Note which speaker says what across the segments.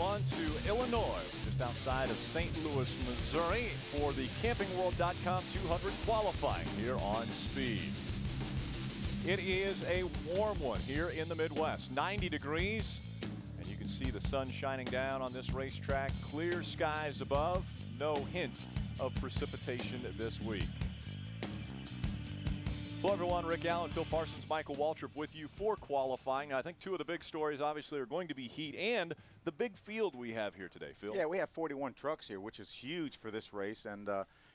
Speaker 1: on to Illinois, just outside of St. Louis, Missouri, for the CampingWorld.com 200 qualifying here on Speed. It is a warm one here in the Midwest, 90 degrees, and you can see the sun shining down on this racetrack. Clear skies above, no hint of precipitation this week. Hello everyone, Rick Allen, Phil Parsons, Michael Waltrip with you for qualifying. I think two of the big stories obviously are going to be heat and the big field we have here today, Phil.
Speaker 2: Yeah, we have 41 trucks here, which is huge for this race, and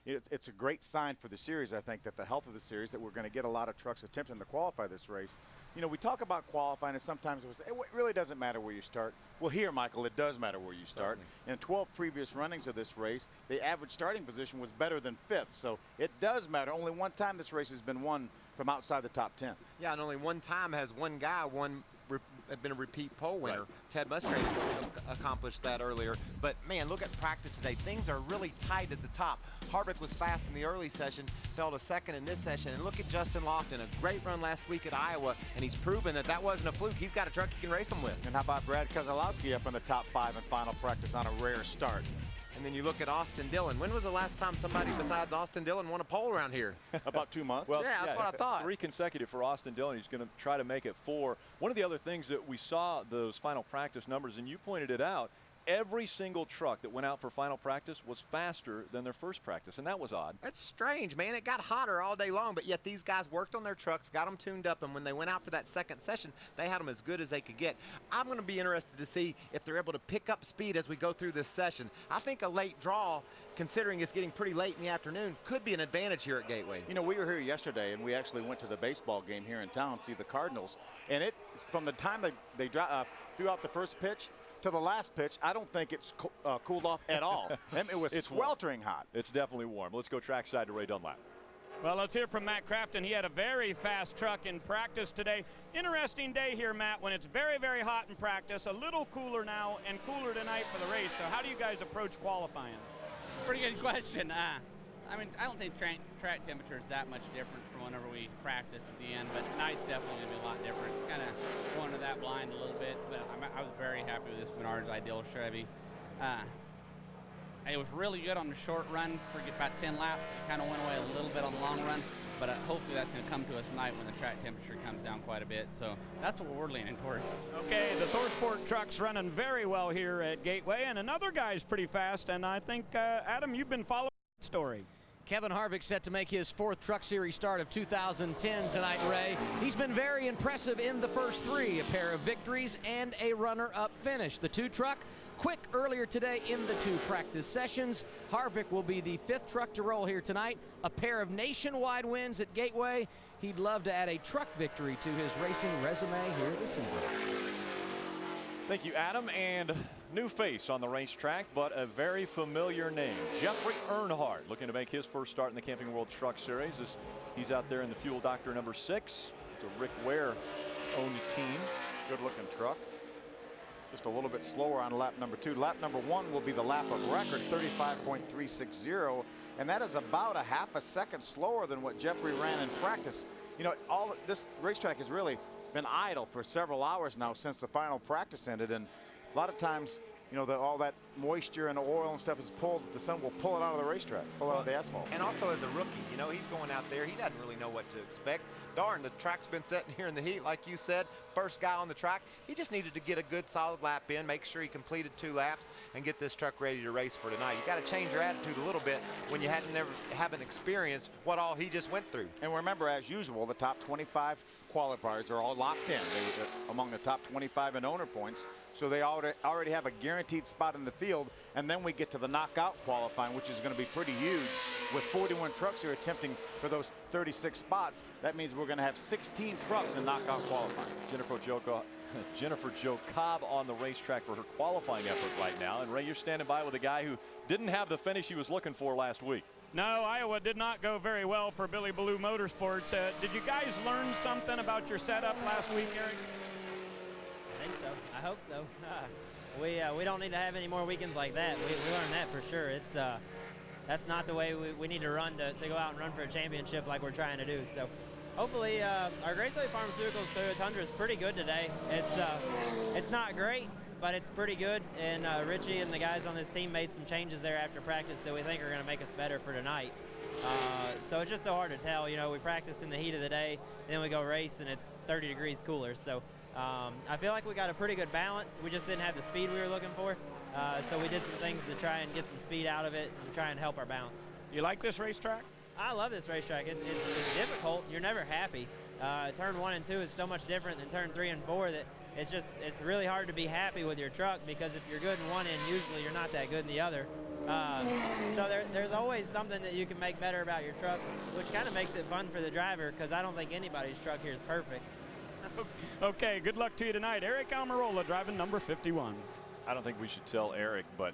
Speaker 2: it's a great sign for the series, I think, that the health of the series, that we're going to get a lot of trucks attempting to qualify this race. You know, we talk about qualifying, and sometimes we say, it really doesn't matter where you start. Well, here, Michael, it does matter where you start. Certainly. In 12 previous runnings of this race, the average starting position was better than 5th, so it does matter. Only one time this race has been won from outside the top 10.
Speaker 3: Yeah, and only one time has one guy been a repeat pole winner. Right. Ted Musgrave accomplished that earlier. But man, look at practice today. Things are really tight at the top. Harvick was fast in the early session, fell to second in this session. And look at Justin Lofton, a great run last week at Iowa, and he's proven that that wasn't a fluke. He's got a truck he can race them with.
Speaker 2: And how about Brad Keselowski up in the top 5 in final practice on a rare start?
Speaker 3: And then you look at Austin Dillon. When was the last time somebody besides Austin Dillon won a pole around here?
Speaker 2: About 2 months.
Speaker 1: Well,
Speaker 3: yeah, that's what I thought.
Speaker 1: 3 consecutive for Austin Dillon. He's going to try to make it 4. One of the other things that we saw those final practice numbers, and you pointed it out, every single truck that went out for final practice was faster than their first practice, and that was odd.
Speaker 3: That's strange, man. It got hotter all day long, but yet these guys worked on their trucks, got them tuned up, and when they went out for that second session, they had them as good as they could get. I'm going to be interested to see if they're able to pick up speed as we go through this session. I think a late draw, considering it's getting pretty late in the afternoon, could be an advantage here at Gateway.
Speaker 2: You know, we were here yesterday, and we actually went to the baseball game here in town to see the Cardinals, and from the time they threw out the first pitch to the last pitch, I don't think it's cooled off at all. It was sweltering hot.
Speaker 1: It's definitely warm. Let's go trackside to Ray Dunlap.
Speaker 4: Well, let's hear from Matt Crafton. He had a very fast truck in practice today. Interesting day here, Matt, when it's very, very hot in practice, a little cooler now, and cooler tonight for the race. So how do you guys approach qualifying?
Speaker 5: Pretty good question. I mean, I don't think track temperature is that much different from whenever we practice at the end, but tonight's definitely going to be a lot different. Kind of going to that blind a little bit, but I was very happy with this Menards Ideal Chevy. It was really good on the short run for about 10 laps. It kind of went away a little bit on the long run, but hopefully that's going to come to us tonight when the track temperature comes down quite a bit. So that's what we're leaning towards.
Speaker 4: Okay, the ThorSport truck's running very well here at Gateway, and another guy's pretty fast, and I think, Adam, you've been following that story.
Speaker 6: Kevin Harvick set to make his 4th Truck Series start of 2010 tonight, Ray. He's been very impressive in the first 3, a pair of victories and a runner-up finish. The 2 truck, quick earlier today in the 2 practice sessions. Harvick will be the 5th truck to roll here tonight, a pair of nationwide wins at Gateway. He'd love to add a truck victory to his racing resume here this season.
Speaker 1: Thank you, Adam. And new face on the racetrack, but a very familiar name. Jeffrey Earnhardt looking to make his first start in the Camping World Truck Series. He's out there in the Fuel Doctor number 6. It's a Rick Ware-owned team.
Speaker 2: Good looking truck. Just a little bit slower on lap number 2. Lap number 1 will be the lap of record, 35.360, and that is about a half a second slower than what Jeffrey ran in practice. You know, this racetrack has really been idle for several hours now since the final practice ended, and a lot of times, you know, all that moisture and the oil and stuff is pulled, the sun will pull it out of the racetrack, pull it out of the asphalt.
Speaker 3: And also as a rookie, you know, he's going out there, he doesn't really know what to expect. Darn, the track's been sitting here in the heat, like you said, first guy on the track. He just needed to get a good solid lap in, make sure he completed 2 laps, and get this truck ready to race for tonight. You got to change your attitude a little bit when you haven't experienced what all he just went through.
Speaker 2: And remember, as usual, the top 25 qualifiers are all locked in. They're among the top 25 in owner points, so they already have a guaranteed spot in the field. And then we get to the knockout qualifying, which is going to be pretty huge. With 41 trucks here attempting for those 36 spots, that means we're going to have 16 trucks in knockout qualifying.
Speaker 1: Jennifer Jo Cobb on the racetrack for her qualifying effort right now. And Ray, you're standing by with a guy who didn't have the finish he was looking for last week.
Speaker 4: No, Iowa did not go very well for Billy Ballou Motorsports. Did you guys learn something about your setup last week, Eric?
Speaker 7: I think so. I hope so. We don't need to have any more weekends like that. We learned that for sure. It's that's not the way we need to run to go out and run for a championship like we're trying to do. So hopefully our Raceway Pharmaceuticals Toyota Tundra is pretty good today. It's not great, but it's pretty good. And Richie and the guys on this team made some changes there after practice that we think are going to make us better for tonight. So it's just so hard to tell. You know, we practice in the heat of the day, and then we go race, and it's 30 degrees cooler. So I feel like we got a pretty good balance. We just didn't have the speed we were looking for. So we did some things to try and get some speed out of it and try and help our balance.
Speaker 4: You like this racetrack?
Speaker 7: I love this racetrack. It's difficult. You're never happy. Turn 1 and 2 is so much different than turn 3 and 4 that it's really hard to be happy with your truck, because if you're good in one end, usually you're not that good in the other. So there's always something that you can make better about your truck, which kind of makes it fun for the driver, because I don't think anybody's truck here is perfect.
Speaker 4: Okay, good luck to you tonight. Eric Almirola driving number 51.
Speaker 1: I don't think we should tell Eric, but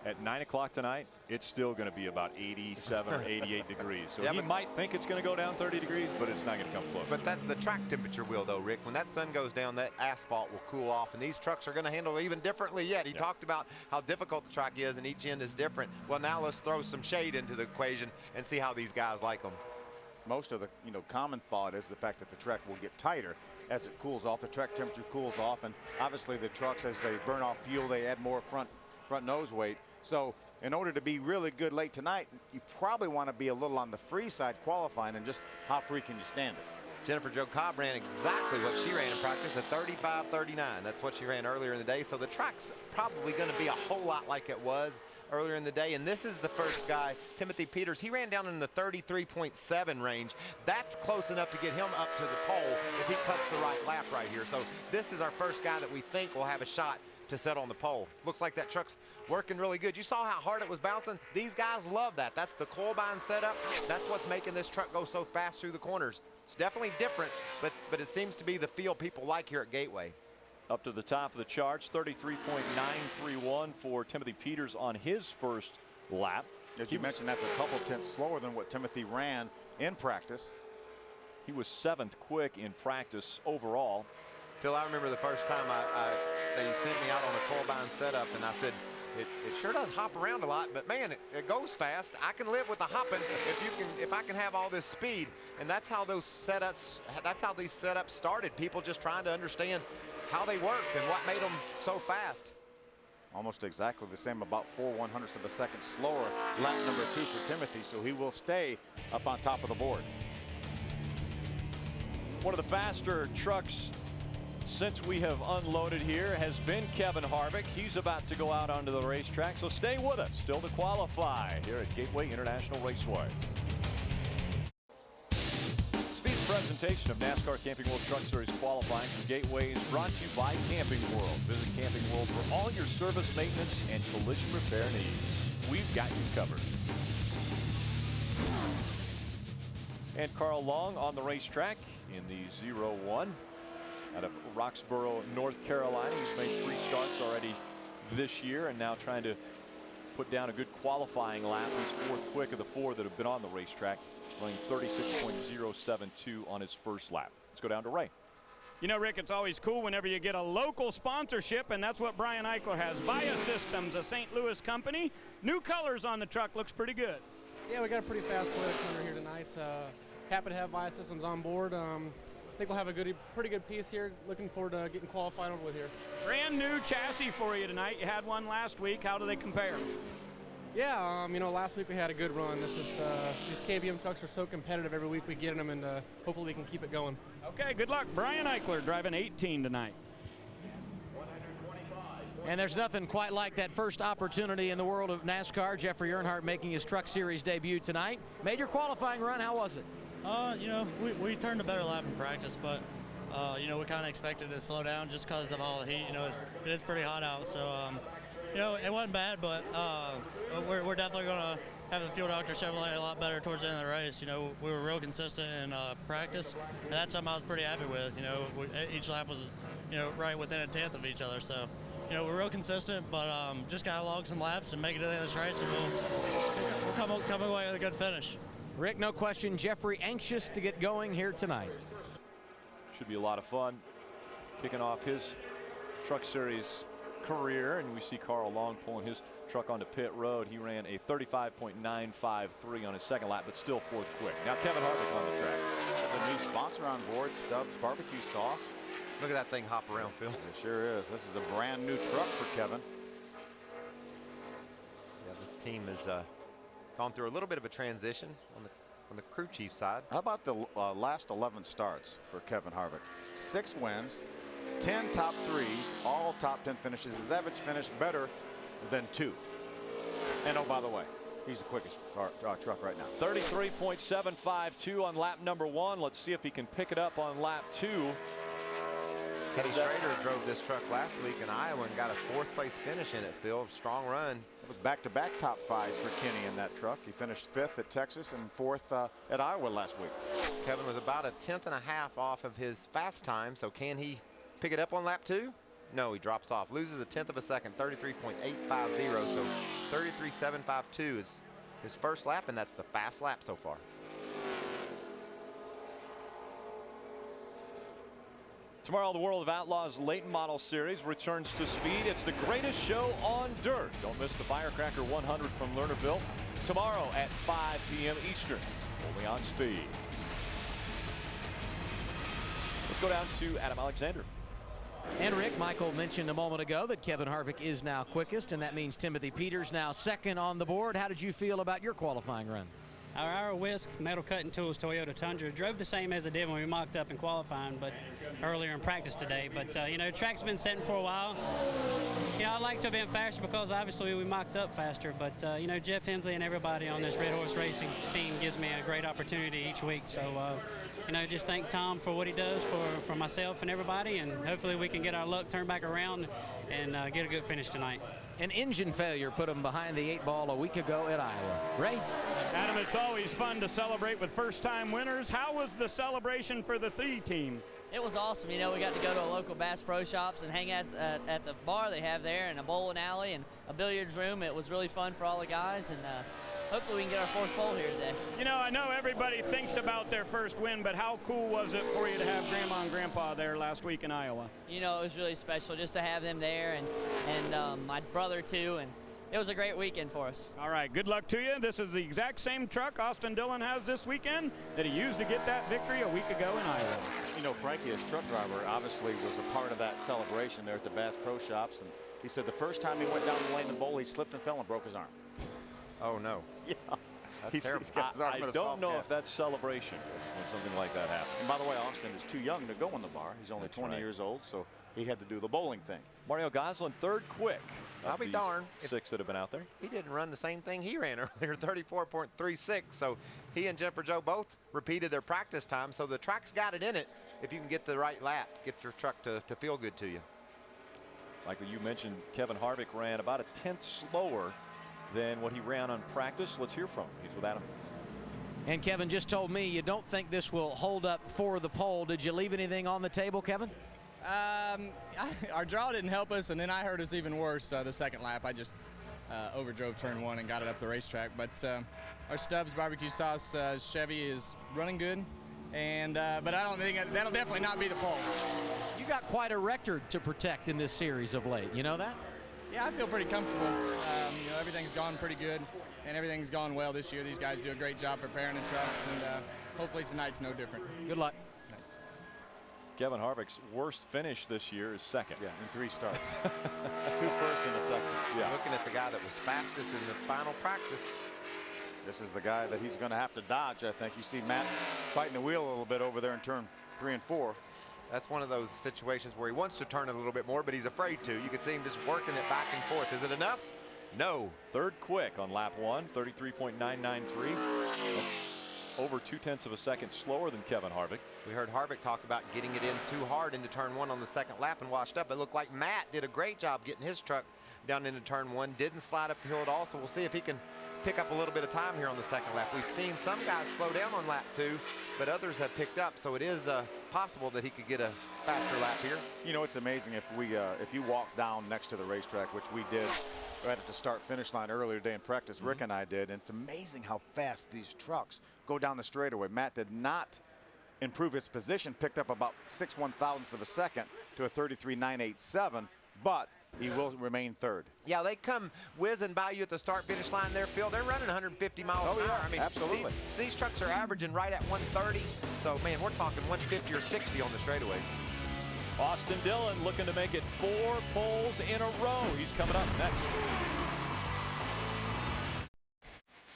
Speaker 1: at 9 o'clock tonight, it's still going to be about 87 or 88 degrees. So he might think it's going to go down 30 degrees, but it's not going to come close.
Speaker 3: But the track temperature will, though, Rick. When that sun goes down, that asphalt will cool off, and these trucks are going to handle even differently yet. He talked about how difficult the track is, and each end is different. Well, now let's throw some shade into the equation and see how these guys like them.
Speaker 2: Most of the common thought is the fact that the track will get tighter as it cools off. The track temperature cools off, and obviously the trucks, as they burn off fuel, they add more front nose weight. So in order to be really good late tonight, you probably want to be a little on the free side qualifying, and just how free can you stand it?
Speaker 3: Jennifer Jo Cobb ran exactly what she ran in practice at 35.39. That's what she ran earlier in the day. So the track's probably going to be a whole lot like it was earlier in the day. And this is the first guy, Timothy Peters. He ran down in the 33.7 range. That's close enough to get him up to the pole if he cuts the right lap right here. So this is our first guy that we think will have a shot to set on the pole. Looks like that truck's working really good. You saw how hard it was bouncing. These guys love that. That's the coil bind setup. That's what's making this truck go so fast through the corners. It's definitely different, but it seems to be the feel people like here at Gateway.
Speaker 1: Up to the top of the charts, 33.931 for Timothy Peters on his first lap.
Speaker 2: As you mentioned, that's a couple tenths slower than what Timothy ran in practice.
Speaker 1: He was 7th quick in practice overall.
Speaker 3: Phil, I remember the first time they sent me out on a coil bind setup, and I said, it sure does hop around a lot, but man, it goes fast. I can live with the hopping if I can have all this speed. And that's how these setups started. People just trying to understand how they worked and what made them so fast.
Speaker 2: Almost exactly the same, about 4/100ths of a second slower lap number 2 for Timothy, so he will stay up on top of the board.
Speaker 1: One of the faster trucks since we have unloaded here has been Kevin Harvick. He's about to go out onto the racetrack, so stay with us. Still to qualify here at Gateway International Raceway. Speed presentation of NASCAR Camping World Truck Series qualifying from Gateway is brought to you by Camping World. Visit Camping World for all your service, maintenance, and collision repair needs. We've got you covered. And Carl Long on the racetrack in the 0-1. Out of Roxborough, North Carolina. He's made 3 starts already this year and now trying to put down a good qualifying lap. He's 4th quick of the 4 that have been on the racetrack, running 36.072 on his first lap. Let's go down to Ray.
Speaker 4: You know, Rick, it's always cool whenever you get a local sponsorship, and that's what Brian Eichler has. Via Systems, a St. Louis company. New colors on the truck, looks pretty good.
Speaker 8: Yeah, we got a pretty fast winner here tonight. Happy to have Via Systems on board. I think we'll have a pretty good piece here. Looking forward to getting qualified over with here.
Speaker 4: Brand new chassis for you tonight. You had one last week. How do they compare?
Speaker 8: Yeah, last week we had a good run. These KBM trucks are so competitive every week we get in them, and hopefully we can keep it going.
Speaker 4: Okay, good luck. Brian Eichler driving 18 tonight.
Speaker 6: And there's nothing quite like that first opportunity in the world of NASCAR. Jeffrey Earnhardt making his Truck Series debut tonight. Made your qualifying run. How was it?
Speaker 9: We turned a better lap in practice, but, we kind of expected to slow down just because of all the heat. It is pretty hot out, so, it wasn't bad, but we're definitely going to have the Fuel Doctor Chevrolet a lot better towards the end of the race. We were real consistent in practice, and that's something I was pretty happy with. Each lap was, right within a tenth of each other, so. We're real consistent, but just got to log some laps and make it to the end of this race, and we'll come away with a good finish.
Speaker 6: Rick, no question, Jeffrey anxious to get going here tonight.
Speaker 1: Should be a lot of fun. Kicking off his Truck Series career, and we see Carl Long pulling his truck onto pit road. He ran a 35.953 on his second lap, but still 4th quick. Now Kevin Harvick on the track.
Speaker 2: There's a new sponsor on board, Stubbs Barbecue Sauce.
Speaker 3: Look at that thing hop around, Phil.
Speaker 2: It sure is. This is a brand new truck for Kevin.
Speaker 3: Yeah, this team has gone through a little bit of a transition on the crew chief side.
Speaker 2: How about the last 11 starts for Kevin Harvick? 6 wins, 10 top 3s, all top 10 finishes. His average finish better than 2. And oh, by the way, he's the quickest truck right now.
Speaker 1: 33.752 on lap number 1. Let's see if he can pick it up on lap 2.
Speaker 3: Kenny Schrader drove this truck last week in Iowa and got a 4th place finish in it, Phil. Strong run.
Speaker 2: It was back-to-back top 5s for Kenny in that truck. He finished 5th at Texas and 4th at Iowa last week.
Speaker 3: Kevin was about a 1/10 and a half off of his fast time, so can he pick it up on lap 2? No, he drops off. Loses a 1/10 of a second, 33.850, so 33.752 is his first lap, and that's the fast lap so far.
Speaker 1: Tomorrow, the World of Outlaws late model series returns to speed. It's the greatest show on dirt. Don't miss the Firecracker 100 from Lernerville tomorrow at 5 p.m. Eastern, only on Speed. Let's go down to Adam Alexander.
Speaker 6: And Rick, Michael mentioned a moment ago that Kevin Harvick is now quickest, and that means Timothy Peters now second on the board. How did you feel about your qualifying run?
Speaker 10: Our Whisk Metal Cutting Tools Toyota Tundra drove the same as it did when we mocked up in qualifying, but earlier in practice today. But you know, track's been setting for a while. You know, I'd like to have been faster because obviously we mocked up faster. But you know, Jeff Hensley and everybody on this Red Horse Racing team gives me a great opportunity each week. So you know, just thank Tom for what he does for myself and everybody, and hopefully we can get our luck turned back around and get a good finish tonight.
Speaker 6: An engine failure put him behind the 8-ball a week ago at Iowa. Ray?
Speaker 4: Adam, it's always fun to celebrate with first-time winners. How was the celebration for the 3 team?
Speaker 11: It was awesome. You know, we got to go to a local Bass Pro Shops and hang out at the bar they have there, and a bowling alley and a billiards room. It was really fun for all the guys, and hopefully we can get our 4th pole here today.
Speaker 4: You know, I know everybody thinks about their first win, but how cool was it for you to have Grandma and Grandpa there last week in Iowa?
Speaker 11: You know, it was really special just to have them there, and my brother too, and it was a great weekend for us.
Speaker 4: All right, good luck to you. This is the exact same truck Austin Dillon has this weekend that he used to get that victory a week ago in Iowa.
Speaker 2: You know, Frankie, as truck driver, obviously was a part of that celebration there at the Bass Pro Shops, and he said the first time he went down the lane to bowl, he slipped and fell and broke his arm.
Speaker 3: Oh, no.
Speaker 2: Yeah.
Speaker 3: That's terrible.
Speaker 1: I don't know if that's celebration when something like that happens.
Speaker 2: And by the way, Austin is too young to go in the bar. He's only 20 years old, so he had to do the bowling thing.
Speaker 1: Mario Goslin, 3rd quick.
Speaker 3: I'll be darned.
Speaker 1: 6 that have been out there.
Speaker 3: He didn't run the same thing he ran earlier, 34.36. So he and Jennifer Joe both repeated their practice time. So the track's got it in it if you can get the right lap, get your truck to feel good to you.
Speaker 1: Michael, you mentioned Kevin Harvick ran about a 1/10 slower than what he ran on practice. Let's hear from him. He's with Adam.
Speaker 6: And Kevin just told me you don't think this will hold up for the pole. Did you leave anything on the table, Kevin?
Speaker 12: Our draw didn't help us, and then I hurt us even worse the second lap. I just overdrove turn 1 and got it up the racetrack. But our Stubbs barbecue sauce Chevy is running good, and but I don't think that'll definitely not be the pole.
Speaker 6: You got quite a record to protect in this series of late. You know that?
Speaker 12: Yeah, I feel pretty comfortable. You know, everything's gone pretty good, and everything's gone well this year. These guys do a great job preparing the trucks, and hopefully tonight's no different.
Speaker 6: Good luck.
Speaker 12: Thanks.
Speaker 1: Kevin Harvick's worst finish this year is 2nd.
Speaker 2: Yeah, in 3 starts. 2 firsts and a 2nd.
Speaker 3: Yeah. Looking at the guy that was fastest in the final practice.
Speaker 2: This is the guy that he's going to have to dodge, I think. You see Matt fighting the wheel a little bit over there in turn 3 and 4.
Speaker 3: That's one of those situations where he wants to turn it a little bit more, but he's afraid to. You can see him just working it back and forth. Is it enough? No.
Speaker 1: 3rd quick on lap 1, 33.993. That's over 0.2 of a second slower than Kevin Harvick.
Speaker 3: We heard Harvick talk about getting it in too hard into turn 1 on the 2nd lap and washed up. It looked like Matt did a great job getting his truck down into turn 1. Didn't slide up the hill at all, so we'll see if he can pick up a little bit of time here on the 2nd lap. We've seen some guys slow down on lap 2, but others have picked up, so it is possible that he could get a faster lap here.
Speaker 2: You know, it's amazing if you walk down next to the racetrack, which we did right at the start-finish line earlier today in practice. Rick and I did, and it's amazing how fast these trucks go down the straightaway. Matt did not improve his position, picked up about 6 1/10ths of a second to a 33.987, but he will remain 3rd.
Speaker 3: Yeah, they come whizzing by you at the start-finish line there, Phil. They're running 150 miles an hour. I mean,
Speaker 2: absolutely.
Speaker 3: These trucks are averaging right at 130. So, man, we're talking 150 or 60 on the straightaway.
Speaker 1: Austin Dillon looking to make it 4 poles in a row. He's coming up next.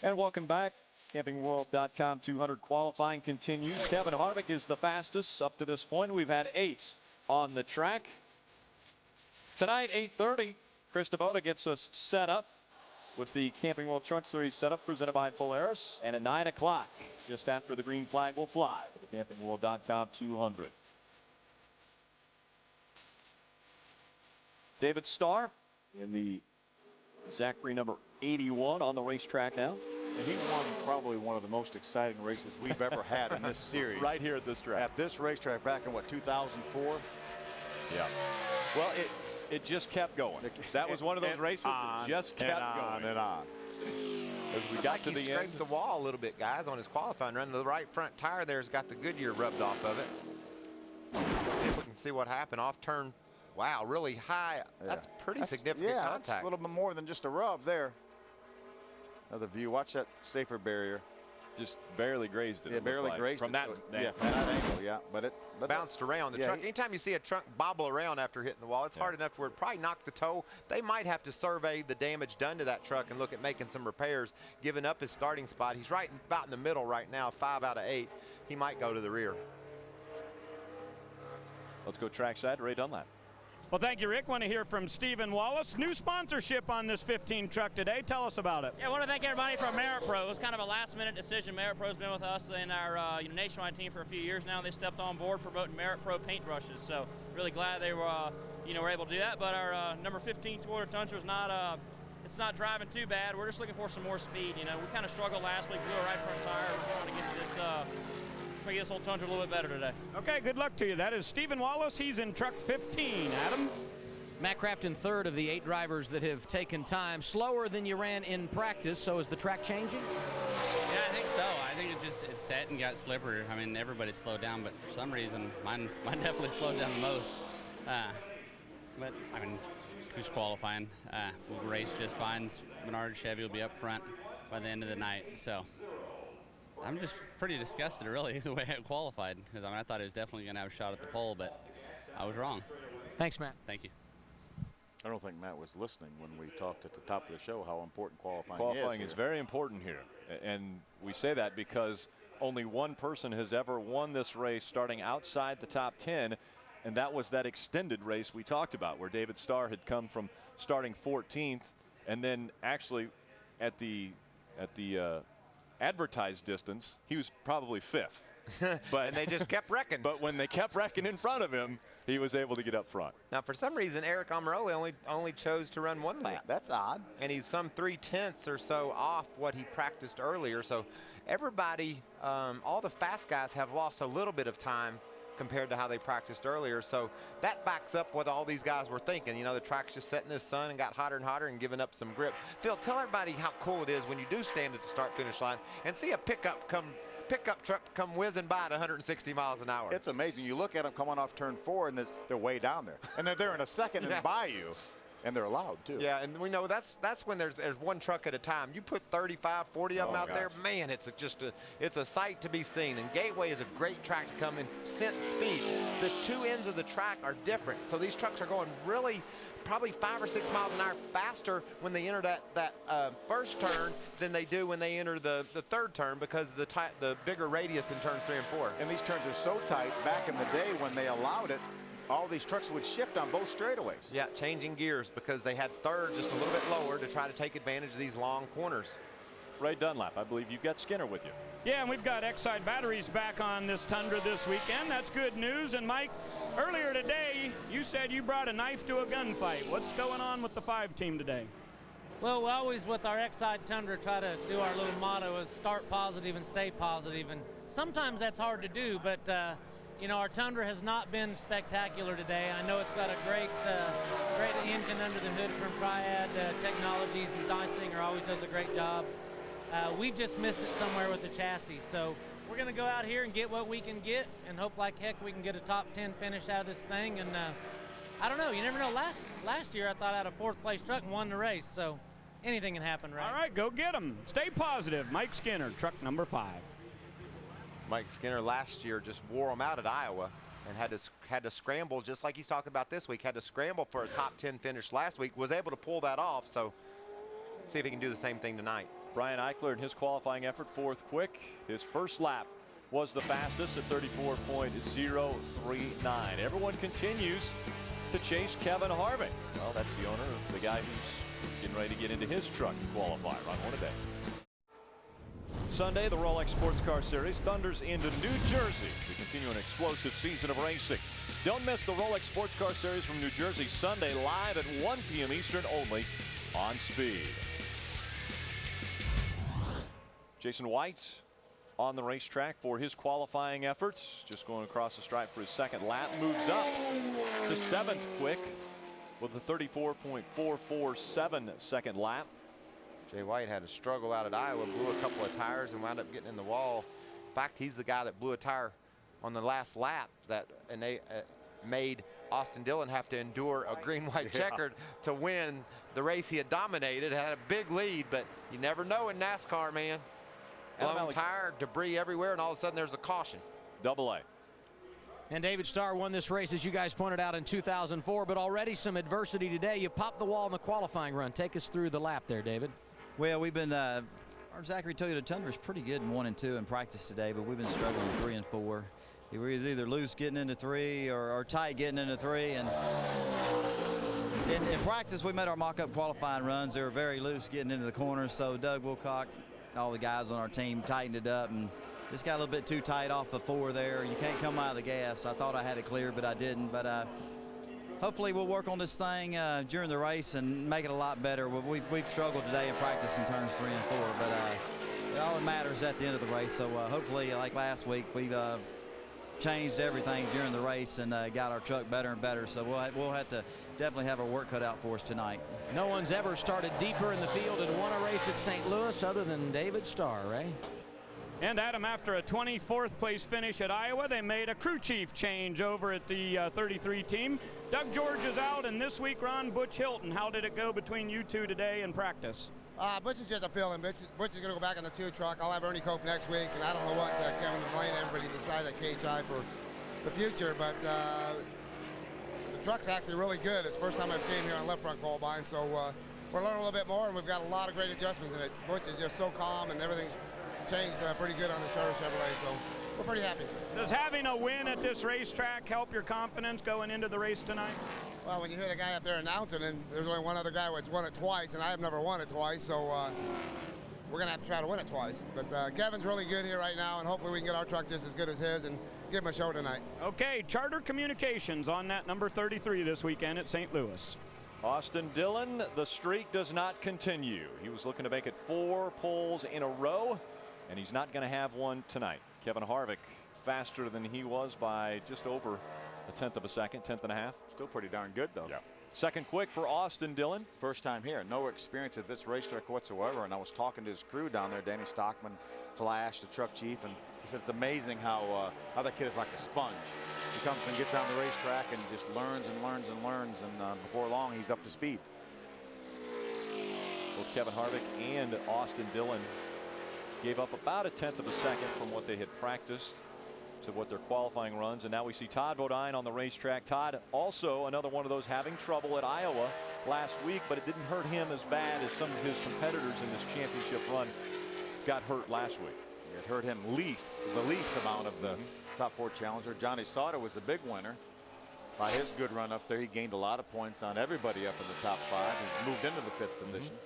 Speaker 1: And welcome back. CampingWorld.com 200 qualifying continues. Kevin Harvick is the fastest up to this point. We've had 8 on the track. Tonight, 8:30, Chris Kubota gets us set up with the Camping World Truck Series setup presented by Polaris. And at 9 o'clock, just after the green flag will fly for the CampingWorld.com 200. David Starr in the Zachary number 81 on the racetrack now.
Speaker 2: And he won probably one of the most exciting races we've ever had in this series.
Speaker 1: Right here at this track.
Speaker 2: At this racetrack back in, what, 2004?
Speaker 1: Yeah. Well, it just kept going. That was one of those races that just kept going.
Speaker 2: And on.
Speaker 1: As we got to
Speaker 3: he
Speaker 1: the
Speaker 3: scraped
Speaker 1: end.
Speaker 3: the wall a little bit, guys, on his qualifying run. The right front tire there's got the Goodyear rubbed off of it. See if we can see what happened. Off turn. Wow, really high.
Speaker 2: Yeah.
Speaker 3: That's pretty significant contact.
Speaker 2: That's a little bit more than just a rub there. Another view. Watch that safer barrier.
Speaker 1: Just barely grazed it.
Speaker 2: Yeah, barely grazed
Speaker 1: from
Speaker 2: it.
Speaker 1: That,
Speaker 2: Yeah, from that angle, yeah. But it
Speaker 3: bounced around. The truck, anytime you see a truck bobble around after hitting the wall, it's hard enough to where it probably knocked the toe. They might have to survey the damage done to that truck and look at making some repairs, giving up his starting spot. He's right about in the middle right now, 5 out of 8. He might go to the rear.
Speaker 1: Let's go trackside, Ray Dunlap.
Speaker 4: Well, thank you, Rick. Want to hear from Stephen Wallace. New sponsorship on this 15 truck today. Tell us about it.
Speaker 5: Yeah, I want to thank everybody from Merit Pro. It was kind of a last-minute decision. Merit Pro's been with us in our nationwide team for a few years now. They stepped on board promoting Merit Pro paintbrushes. So really glad they were, were able to do that. But our number 15 Toyota Tundra is not, it's not driving too bad. We're just looking for some more speed. We kind of struggled last week. Blew a right front tire. We're trying to get this old Tundra a little bit better today.
Speaker 4: Okay, good luck to you. That is Stephen Wallace. He's in truck 15. Adam?
Speaker 6: Matt Crafton, third of the 8 drivers that have taken time. Slower than you ran in practice, so is the track changing?
Speaker 5: Yeah, I think so. I think it's set and got slippery. I mean, everybody slowed down, but for some reason, mine definitely slowed down the most. But, I mean, who's qualifying? We'll race just fine. Menard Chevy will be up front by the end of the night, so I'm just pretty disgusted, really, the way it qualified. Because, I thought it was definitely going to have a shot at the pole, but I was wrong.
Speaker 6: Thanks, Matt.
Speaker 5: Thank you.
Speaker 2: I don't think Matt was listening when we talked at the top of the show how important qualifying is.
Speaker 1: Qualifying is very important here. And we say that because only one person has ever won this race starting outside the top 10, and that was that extended race we talked about where David Starr had come from starting 14th and then actually at the advertised distance, he was probably 5th.
Speaker 3: And they just kept wrecking.
Speaker 1: But when they kept wrecking in front of him, he was able to get up front.
Speaker 3: Now, for some reason, Eric Amaroli only chose to run 1 lap.
Speaker 2: That's odd.
Speaker 3: And he's some 3/10 or so off what he practiced earlier. So everybody, all the fast guys have lost a little bit of time compared to how they practiced earlier. So that backs up what all these guys were thinking. The track's just set in the sun and got hotter and hotter and giving up some grip. Phil, tell everybody how cool it is when you do stand at the start-finish line and see a pickup truck come whizzing by at 160 miles an hour.
Speaker 2: It's amazing. You look at them coming off turn 4 and they're way down there. And they're there in a second and by you. And they're allowed too.
Speaker 3: Yeah, and we know that's when there's 1 truck at a time. You put 35, 40 of them out there, man, it's a sight to be seen. And Gateway is a great track to come in, sense speed. The 2 ends of the track are different. So these trucks are going really probably 5 or 6 miles an hour faster when they enter that first turn than they do when they enter the 3rd turn because of the bigger radius in turns 3 and 4.
Speaker 2: And these turns are so tight. Back in the day when they allowed it, all these trucks would shift on both straightaways.
Speaker 3: Yeah, changing gears because they had 3rd just a little bit lower to try to take advantage of these long corners.
Speaker 1: Ray Dunlap, I believe you've got Skinner with you.
Speaker 4: Yeah, and we've got Exide batteries back on this Tundra this weekend. That's good news. And Mike, earlier today, you said you brought a knife to a gunfight. What's going on with the 5 team today?
Speaker 13: Well, we always, with our Exide Tundra, try to do our little motto is start positive and stay positive. And sometimes that's hard to do, but our Tundra has not been spectacular today. I know it's got a great engine under the hood from Triad Technologies, and Dysinger always does a great job. We've just missed it somewhere with the chassis. So we're going to go out here and get what we can get and hope like heck we can get a top 10 finish out of this thing. And I don't know. You never know. Last year I thought I had a 4th place truck and won the race. So anything can happen, right?
Speaker 4: All right, go get them. Stay positive. Mike Skinner, truck number 5.
Speaker 3: Mike Skinner last year just wore them out at Iowa, and had to scramble, just like he's talking about this week, had to scramble for a top 10 finish last week, was able to pull that off. So see if he can do the same thing tonight.
Speaker 1: Brian Eichler in his qualifying effort, fourth quick. His first lap was the fastest at 34.039. Everyone continues to chase Kevin Harvick. Well, that's the owner of the guy who's getting ready to get into his truck to qualify. Ron Hornaday. Sunday, the Rolex Sports Car Series thunders into New Jersey to continue an explosive season of racing. Don't miss the Rolex Sports Car Series from New Jersey Sunday, live at 1 p.m. Eastern only on Speed. Jason White on the racetrack for his qualifying efforts, just going across the stripe for his second lap, moves up to 7th quick with a 34.447 second lap.
Speaker 3: Jay White had a struggle out at Iowa, blew a couple of tires and wound up getting in the wall. In fact, he's the guy that blew a tire on the last lap that made Austin Dillon have to endure a green-white checkered to win the race he had dominated. Had a big lead, but you never know in NASCAR, man. Blown tire, debris everywhere, and all of a sudden there's a caution.
Speaker 1: Double A.
Speaker 6: And David Starr won this race, as you guys pointed out, in 2004, but already some adversity today. You popped the wall in the qualifying run. Take us through the lap there, David.
Speaker 14: Well, we've been, our Zachary Toyota Tundra is pretty good in 1 and 2 in practice today, but we've been struggling in 3 and 4. We were either loose getting into 3 or tight getting into 3. And in practice, we made our mock-up qualifying runs. They were very loose getting into the corners, so Doug Wilcock, all the guys on our team tightened it up and just got a little bit too tight off the 4 there. You can't come out of the gas. I thought I had it clear, but I didn't. But hopefully we'll work on this thing during the race and make it a lot better. We've struggled today in practice in turns 3 and 4, but all that matters at the end of the race. So hopefully, like last week, we've changed everything during the race and got our truck better and better. So we'll have to definitely have our work cut out for us tonight.
Speaker 6: No one's ever started deeper in the field and won a race at St. Louis other than David Starr, Ray.
Speaker 4: And Adam, after a 24th place finish at Iowa, they made a crew chief change over at the 33 team. Doug George is out, and this week, Ron, Butch Hilton. How did it go between you two today in practice?
Speaker 15: Butch is just a feeling. Butch is going to go back on the 2 truck. I'll have Ernie Cope next week, and I don't know what Kevin McLean and everybody decided at KHI for the future, but the truck's actually really good. It's the first time I've came here on left front qualifying, so we're learning a little bit more, and we've got a lot of great adjustments in it. Butch is just so calm, and everything's changed pretty good on the Charter Chevrolet, so we're pretty happy.
Speaker 4: Does having a win at this racetrack help your confidence going into the race tonight?
Speaker 15: Well, when you hear the guy up there announcing, and there's only one other guy that's won it twice, and I have never won it twice, so we're going to have to try to win it twice. But Kevin's really good here right now, and hopefully we can get our truck just as good as his and give him a show tonight.
Speaker 4: Okay, Charter Communications on that number 33 this weekend at St. Louis.
Speaker 1: Austin Dillon, the streak does not continue. He was looking to make it 4 poles in a row, and he's not going to have one tonight. Kevin Harvick faster than he was by just over a 1/10 of a second, 1/10 and a half.
Speaker 2: Still pretty darn good, though.
Speaker 1: Yeah. Second quick for Austin Dillon.
Speaker 2: First time here, no experience at this racetrack whatsoever. And I was talking to his crew down there, Danny Stockman, Flash, the truck chief, and he said it's amazing how that kid is like a sponge. He comes and gets on the racetrack and just learns and learns and learns, and before long he's up to speed.
Speaker 1: Both Kevin Harvick and Austin Dillon gave up about a 1/10 of a second from what they had practiced to what their qualifying runs, and now we see Todd Bodine on the racetrack. Todd, also another one of those having trouble at Iowa last week, but it didn't hurt him as bad as some of his competitors in this championship run got hurt last week.
Speaker 2: It hurt him the least amount of the top 4 challenger. Johnny Sauter was a big winner. By his good run up there, he gained a lot of points on everybody up in the top 5 and moved into the 5th position.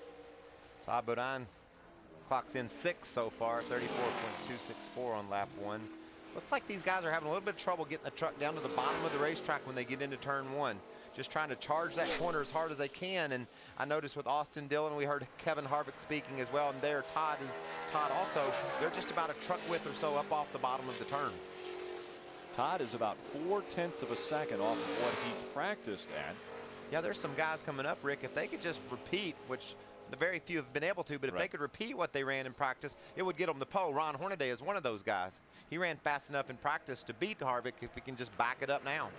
Speaker 3: Todd Bodine clocks in 6th so far, 34.264 on lap 1. Looks like these guys are having a little bit of trouble getting the truck down to the bottom of the racetrack when they get into turn 1. Just trying to charge that corner as hard as they can. And I noticed with Austin Dillon, we heard Kevin Harvick speaking as well. And there, Todd also, they're just about a truck width or so up off the bottom of the turn.
Speaker 1: Todd is about 4/10 of a second off of what he practiced at.
Speaker 3: Yeah, there's some guys coming up, Rick. If they could just repeat, which the very few have been able to, but if they could repeat what they ran in practice, it would get them the pole. Ron Hornaday is one of those guys. He ran fast enough in practice to beat Harvick if he can just back it up now.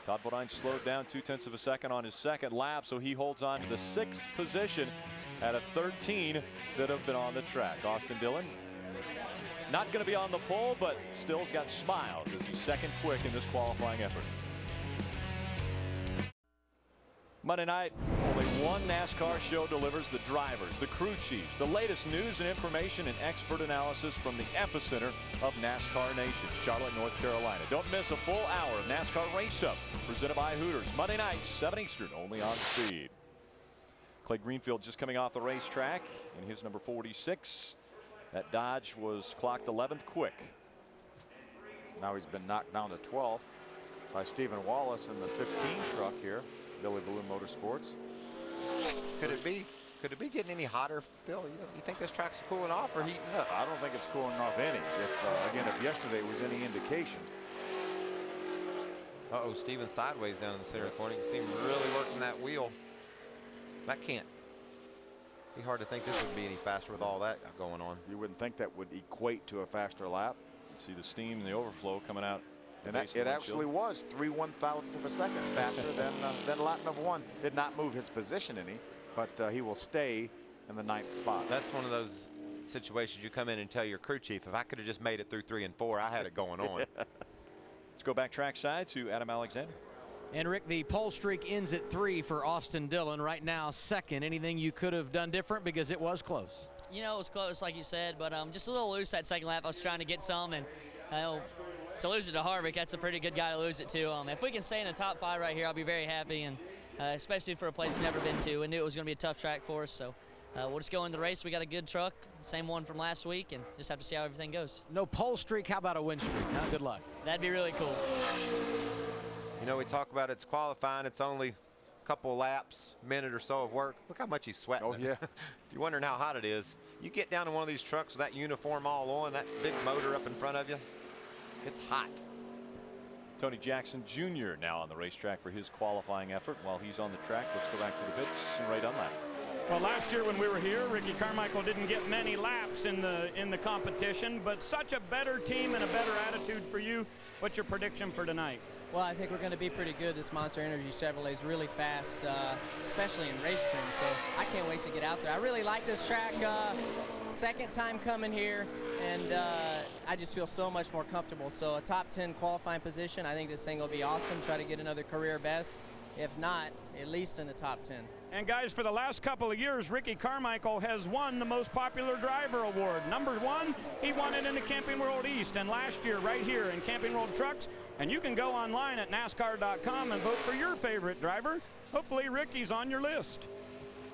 Speaker 1: Todd Bodine slowed down 2/10 of a second on his second lap, so he holds on to the 6th position out of 13 that have been on the track. Austin Dillon Not going to be on the pole, but still has got smiles as he's second quick in this qualifying effort. Monday night, only one NASCAR show delivers the drivers, the crew chiefs, the latest news and information and expert analysis from the epicenter of NASCAR Nation, Charlotte, North Carolina. Don't miss a full hour of NASCAR Race Up, presented by Hooters, Monday night, 7 Eastern, only on Speed. Clay Greenfield just coming off the racetrack in his number 46. That Dodge was clocked 11th quick.
Speaker 2: Now he's been knocked down to 12th by Stephen Wallace in the 15 truck here. Billy Balloon Motorsports.
Speaker 3: Could it be getting any hotter, Phil? You think this track's cooling off or heating up?
Speaker 2: I don't think it's cooling off any. If yesterday was any indication.
Speaker 3: Uh-oh, Steven sideways down in the center of the corner. You can see him really working that wheel. That can't be hard to think this would be any faster with all that going on.
Speaker 2: You wouldn't think that would equate to a faster lap.
Speaker 1: See the steam and the overflow coming out.
Speaker 2: And it actually was 3/1000ths of a second faster than lap number 1. Did not move his position any, but he will stay in the 9th spot.
Speaker 3: That's one of those situations you come in and tell your crew chief, if I could have just made it through 3 and 4, I had it going on.
Speaker 1: Let's go back trackside to Adam Alexander.
Speaker 6: And Rick, the pole streak ends at 3 for Austin Dillon. Right now, second. Anything you could have done different, because it was close?
Speaker 11: You know, it was close, like you said, but just a little loose that second lap. I was trying to get some, and to lose it to Harvick, that's a pretty good guy to lose it to. If we can stay in the top 5 right here, I'll be very happy, and especially for a place we've never been to. We knew it was going to be a tough track for us, so we'll just go into the race. We got a good truck, same one from last week, and just have to see how everything goes.
Speaker 6: No pole streak. How about a win streak? Good luck.
Speaker 11: That'd be really cool.
Speaker 3: You know, we talk about it's qualifying. It's only a couple laps, minute or so of work. Look how much he's sweating.
Speaker 2: Oh, yeah.
Speaker 3: If you're wondering how hot it is, you get down to one of these trucks with that uniform all on, that big motor up in front of you, it's hot.
Speaker 1: Tony Jackson Jr. now on the racetrack for his qualifying effort. While he's on the track, let's go back to the pits and Ray Dunlap.
Speaker 4: Well, last year when we were here, Ricky Carmichael didn't get many laps in the competition, but such a better team and a better attitude for you. What's your prediction for tonight?
Speaker 16: Well, I think we're going to be pretty good. This Monster Energy Chevrolet is really fast, especially in race trim, so I can't wait to get out there. I really like this track. Second time coming here, and I just feel so much more comfortable. So a top 10 qualifying position, I think this thing will be awesome. Try to get another career best. If not, at least in the top 10.
Speaker 4: And guys, for the last couple of years, Ricky Carmichael has won the most popular driver award. Number 1, he won it in the Camping World East, and last year right here in Camping World Trucks. And you can go online at NASCAR.com and vote for your favorite driver. Hopefully Ricky's on your list.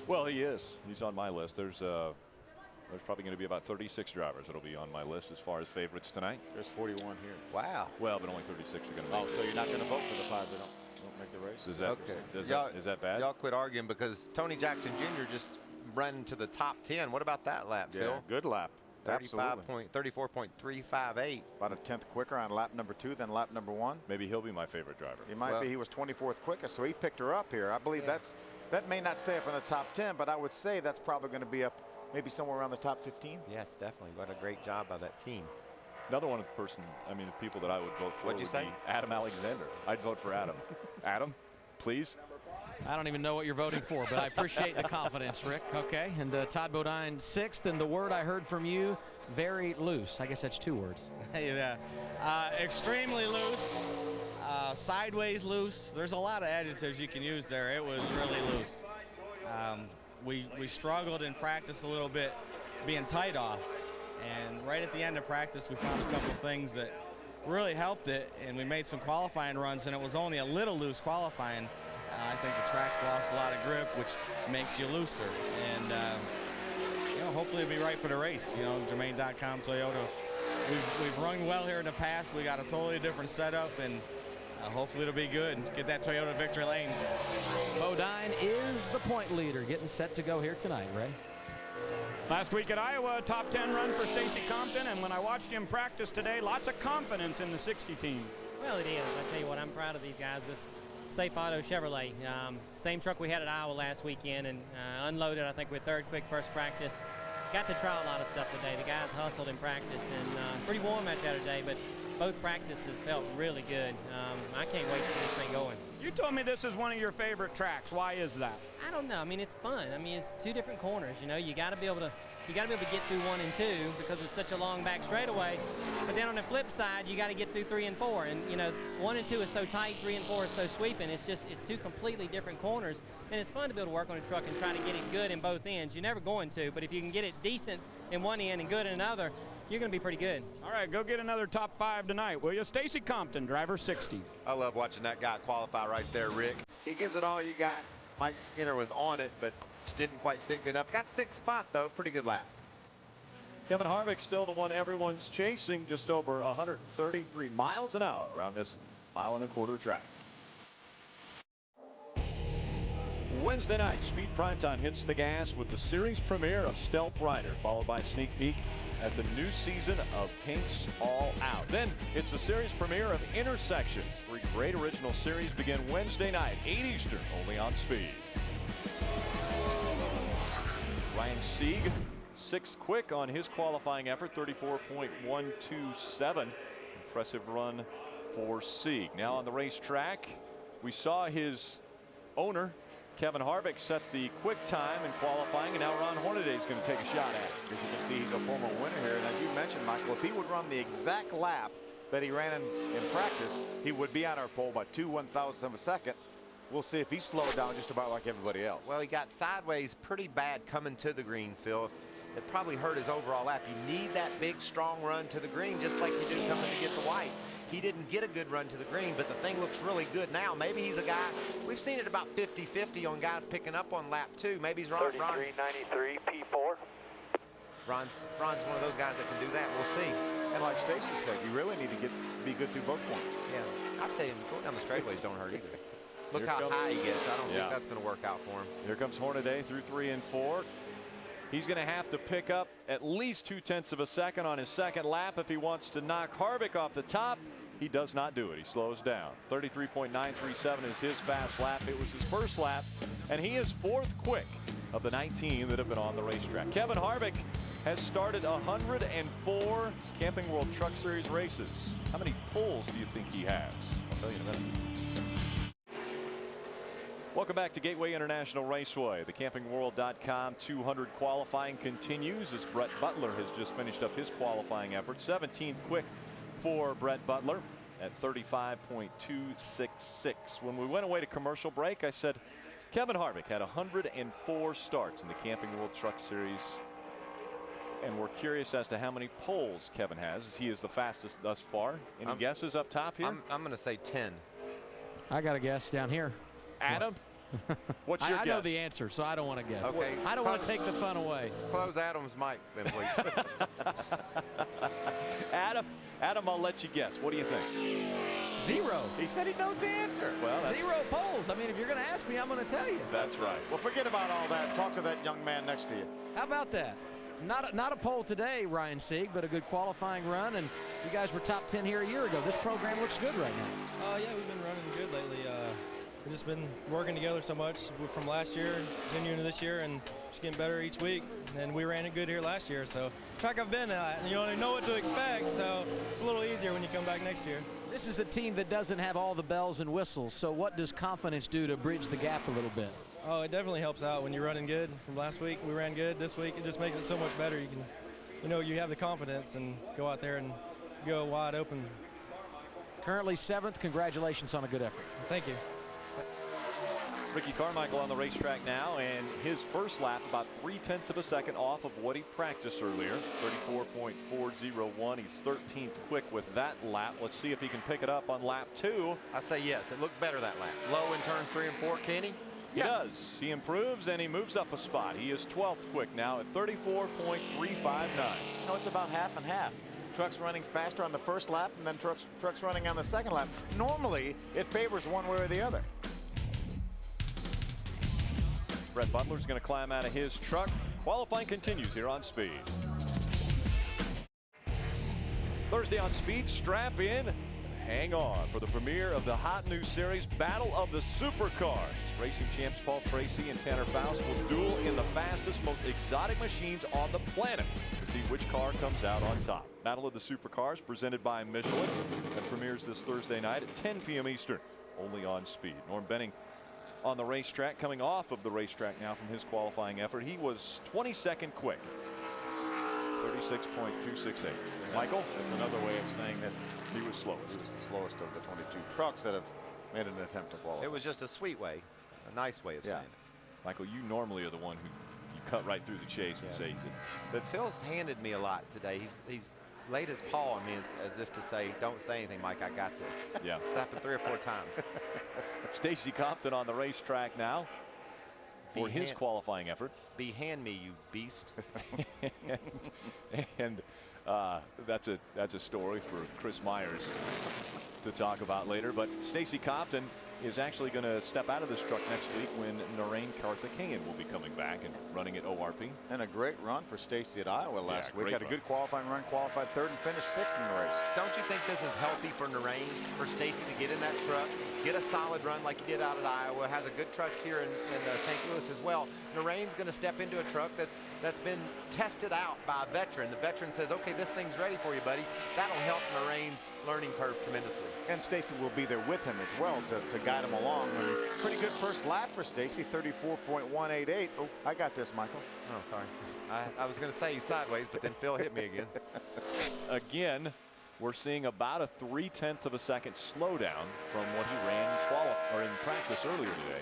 Speaker 1: Well, he is. He's on my list. There's probably going to be about 36 drivers that'll be on my list as far as favorites tonight.
Speaker 2: There's 41 here.
Speaker 3: Wow.
Speaker 1: Well, but only 36 are going to make it.
Speaker 2: So you're not going to vote for the 5 that don't make the race?
Speaker 1: Is that bad?
Speaker 3: Y'all quit arguing, because Tony Jackson Jr. just ran to the top 10. What about that lap, Phil?
Speaker 2: Yeah, good lap.
Speaker 3: 34.358.
Speaker 2: About a 10th quicker on lap number 2 than lap number 1.
Speaker 1: Maybe he'll be my favorite driver.
Speaker 2: He might be. He was 24th quickest, so he picked her up here. I believe that may not stay up in the top 10, but I would say that's probably going to be up maybe somewhere around the top 15.
Speaker 3: Yes, definitely. What a great job by that team.
Speaker 1: Another one of the people that I would vote for
Speaker 3: What'd you say?
Speaker 1: Adam Alexander. I'd vote for Adam. Adam, please.
Speaker 6: I don't even know what you're voting for, but I appreciate the confidence, Rick. Okay, and Todd Bodine 6th, and the word I heard from you, very loose. I guess that's 2 words.
Speaker 12: Yeah, extremely loose, sideways loose. There's a lot of adjectives you can use there. It was really loose. We struggled in practice a little bit being tight off, and right at the end of practice we found a couple things that really helped it, and we made some qualifying runs, and it was only a little loose qualifying. I think the track's lost a lot of grip, which makes you looser, and hopefully it'll be right for the race. Germain.com Toyota, we've run well here in the past. We got a totally different setup, and hopefully it'll be good. Get that Toyota victory lane.
Speaker 6: Bodine is the point leader, getting set to go here tonight, Ray.
Speaker 4: Last week at Iowa, a top 10 run for Stacy Compton, and when I watched him practice today, lots of confidence in the 60 team.
Speaker 7: Well, it is. I tell you what, I'm proud of these guys. This Safe Auto Chevrolet, same truck we had at Iowa last weekend, and unloaded, I think, with 3rd quick first practice. Got to try a lot of stuff today. The guys hustled in practice, and pretty warm out there today, but both practices felt really good. I can't wait to get this thing going.
Speaker 4: You told me this is one of your favorite tracks. Why is that?
Speaker 7: I don't know. I mean, it's fun. I mean, it's 2 different corners. You know, you got to be able to get through 1 and 2 because it's such a long back straightaway. But then on the flip side, you got to get through 3 and 4. And you know, 1 and 2 is so tight, 3 and 4 is so sweeping. It's 2 completely different corners, and it's fun to be able to work on a truck and try to get it good in both ends. You're never going to, but if you can get it decent in one end and good in another, you're going to be pretty good.
Speaker 4: All right, go get another top 5 tonight, will you? Stacy Compton, driver 60.
Speaker 3: I love watching that guy qualify right there, Rick. He gives it all you got. Mike Skinner was on it, but just didn't quite stick good enough. Got 6th spot, though. Pretty good lap.
Speaker 1: Kevin Harvick still the one everyone's chasing, just over 133 miles an hour around this 1.25 mile track. Wednesday night, Speed Primetime hits the gas with the series premiere of Stealth Rider, followed by a sneak peek at the new season of Pink's All Out. Then it's the series premiere of Intersections. 3 great original series begin Wednesday night, 8 Eastern, only on Speed. Ryan Sieg, 6th quick on his qualifying effort, 34.127. Impressive run for Sieg. Now on the racetrack, we saw his owner, Kevin Harvick, set the quick time in qualifying, and now Ron Hornaday is going to take a shot at it.
Speaker 2: As you can see, he's a former winner here, and as you mentioned, Michael, if he would run the exact lap that he ran in practice, he would be on our pole by 2/1000ths of a second. We'll see if he slowed down just about like everybody else.
Speaker 3: Well, he got sideways pretty bad coming to the green, Phil. It probably hurt his overall lap. You need that big, strong run to the green, just like you do coming to get the white. He didn't get a good run to the green, but the thing looks really good now. Maybe he's a guy, we've seen it about 50-50 on guys picking up on lap 2. Maybe he's Ron.
Speaker 17: 33.93 P4.
Speaker 3: Ron's one of those guys that can do that. We'll see.
Speaker 2: And like Stacy said, you really need to be good through both points.
Speaker 3: Yeah, I'll tell you, going down the straightaways don't hurt either. Look how high he gets. I don't think that's going to work out for him.
Speaker 1: Here comes Hornaday through 3 and 4. He's going to have to pick up at least 0.2 of a second on his second lap if he wants to knock Harvick off the top. He does not do it. He slows down. 33.937 is his fast lap. It was his first lap, and he is 4th quick of the 19 that have been on the racetrack. Kevin Harvick has started 104 Camping World Truck Series races. How many poles do you think he has? I'll tell you in a minute. Welcome back to Gateway International Raceway. The CampingWorld.com 200 qualifying continues as Brett Butler has just finished up his qualifying effort. 17th quick for Brett Butler at 35.266. When we went away to commercial break, I said Kevin Harvick had 104 starts in the Camping World Truck Series, and we're curious as to how many poles Kevin has. He is the fastest thus far. Any guesses up top here?
Speaker 3: I'm going to say 10.
Speaker 6: I got a guess down here.
Speaker 1: Adam, what's your guess?
Speaker 6: I know the answer, so I don't want to guess.
Speaker 3: Okay.
Speaker 6: I don't want to take the fun away.
Speaker 3: Close Adam's mic then, please.
Speaker 1: Adam, I'll let you guess. What do you think?
Speaker 6: 0.
Speaker 2: He said he knows the answer.
Speaker 1: Well,
Speaker 6: 0 poles. I mean, if you're going to ask me, I'm going to tell you.
Speaker 1: That's right.
Speaker 2: Well, forget about all that. Talk to that young man next to you.
Speaker 6: How about that? Not a pole today, Ryan Sieg, but a good qualifying run, and you guys were top 10 here a year ago. This program looks good right now.
Speaker 18: Yeah, we've been running good lately. We've just been working together so much from last year, continuing to this year, and just getting better each week. And we ran it good here last year, so track I've been at, you don't know what to expect, so it's a little easier when you come back next year.
Speaker 6: This is a team that doesn't have all the bells and whistles, so what does confidence do to bridge the gap a little bit?
Speaker 18: Oh, it definitely helps out when you're running good. From last week, we ran good. This week, it just makes it so much better. You can, you have the confidence and go out there and go wide open.
Speaker 6: Currently 7th. Congratulations on a good effort.
Speaker 18: Thank you.
Speaker 1: Ricky Carmichael on the racetrack now, and his first lap about 0.3 of a second off of what he practiced earlier. 34.401. He's 13th quick with that lap. Let's see if he can pick it up on lap 2.
Speaker 3: I say yes. It looked better that lap. Low in turns 3 and 4. Can he?
Speaker 1: He does. He improves and he moves up a spot. He is 12th quick now at 34.359.
Speaker 2: It's about half and half. Trucks running faster on the first lap and then trucks running on the second lap. Normally, it favors one way or the other.
Speaker 1: Brett Butler's going to climb out of his truck. Qualifying continues here on Speed. Thursday on Speed, strap in and hang on for the premiere of the hot new series, Battle of the Supercars. Racing champs Paul Tracy and Tanner Faust will duel in the fastest, most exotic machines on the planet. The see which car comes out on top. Battle of the Supercars presented by Michelin. That premieres this Thursday night at 10 p.m. Eastern, only on Speed. Norm Benning on the racetrack, coming off of the racetrack now from his qualifying effort. He was 22nd quick. 36.268. Michael?
Speaker 2: That's another way of saying that
Speaker 1: he was slowest.
Speaker 2: It's the slowest of the 22 trucks that have made an attempt to qualify.
Speaker 3: It was just a sweet way, a nice way of saying it.
Speaker 1: Michael, you normally are the one who you cut right through the chase and say.
Speaker 3: But Phil's handed me a lot today. He's laid his paw on me as if to say, don't say anything, Mike, I got this.
Speaker 1: Yeah.
Speaker 3: It's happened 3 or 4 times.
Speaker 1: Stacy Compton on the racetrack now for his qualifying effort.
Speaker 3: Behand me, you beast.
Speaker 1: and that's a story for Chris Myers to talk about later. But Stacy Compton is actually going to step out of this truck next week when Narain Karthikeyan will be coming back and running at ORP.
Speaker 2: And a great run for Stacy at Iowa last week.
Speaker 1: great
Speaker 2: Had a good qualifying run, qualified third and finished 6th in the race.
Speaker 3: Don't you think this is healthy for Narain, for Stacy to get in that truck, get a solid run like he did out at Iowa, has a good truck here in St. Louis as well. Narain's going to step into a truck that's been tested out by a veteran. The veteran says, okay, this thing's ready for you, buddy. That'll help Narain's learning curve tremendously.
Speaker 2: And Stacy will be there with him as well to guide him along. Pretty good first lap for Stacy, 34.188. Oh, I got this, Michael.
Speaker 3: Oh, sorry. I was going to say sideways, but then Phil hit me again.
Speaker 1: Again, we're seeing about a 0.3 of a second slowdown from what he ran in practice earlier today.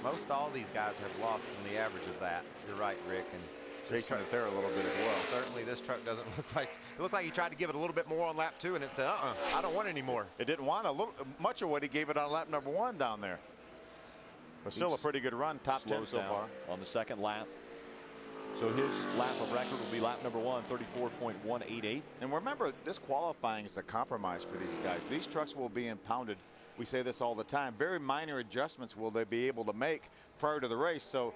Speaker 3: Most all these guys have lost on the average of that. You're right, Rick. And
Speaker 2: Jason it there a little bit as well.
Speaker 3: Certainly this truck doesn't look like, it looked like he tried to give it a little bit more on lap 2 and it said, I don't want any more.
Speaker 2: It didn't want much of what he gave it on lap number 1 down there. But still a pretty good run, top 10 so far.
Speaker 1: On the second lap. So his lap of record will be lap number 1, 34.188.
Speaker 2: And remember, this qualifying is a compromise for these guys. These trucks will be impounded. We say this all the time. Very minor adjustments will they be able to make prior to the race. So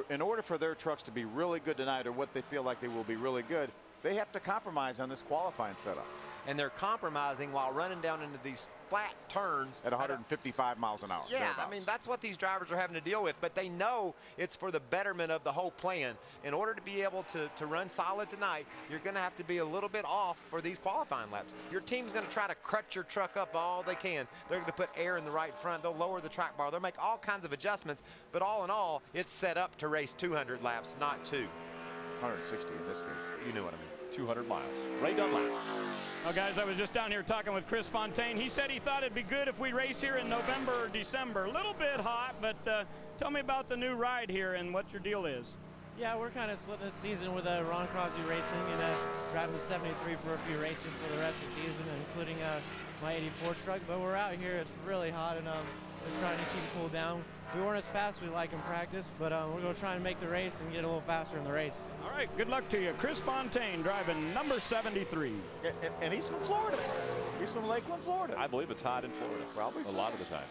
Speaker 2: in order for their trucks to be really good tonight, or what they feel like they will be really good, they have to compromise on this qualifying setup.
Speaker 3: And they're compromising while running down into these flat turns
Speaker 2: at 155 miles an hour.
Speaker 3: Yeah,
Speaker 2: thereabouts.
Speaker 3: I mean, that's what these drivers are having to deal with, but they know it's for the betterment of the whole plan. In order to be able to run solid tonight, you're going to have to be a little bit off for these qualifying laps. Your team's going to try to crutch your truck up all they can. They're going to put air in the right front. They'll lower the track bar. They'll make all kinds of adjustments, but all in all, it's set up to race 200 laps, not 2.
Speaker 2: 160 in this case.
Speaker 3: You knew what I mean.
Speaker 1: 200 miles. Ray Dunlap.
Speaker 4: Well, guys, I was just down here talking with Chris Fontaine. He said he thought it'd be good if we race here in November or December. A little bit hot, but tell me about the new ride here and what your deal is.
Speaker 16: Yeah, we're kind of splitting this season with Ron Crosby Racing and driving the 73 for a few races for the rest of the season, including my 84 truck. But we're out here. It's really hot, and just trying to keep it cool down. We weren't as fast as we like in practice, but we're going to try and make the race and get a little faster in the race.
Speaker 4: All right, good luck to you. Chris Fontaine driving number 73.
Speaker 2: And he's from Florida. He's from Lakeland, Florida.
Speaker 1: I believe it's hot in Florida.
Speaker 2: Probably
Speaker 1: a lot of the time.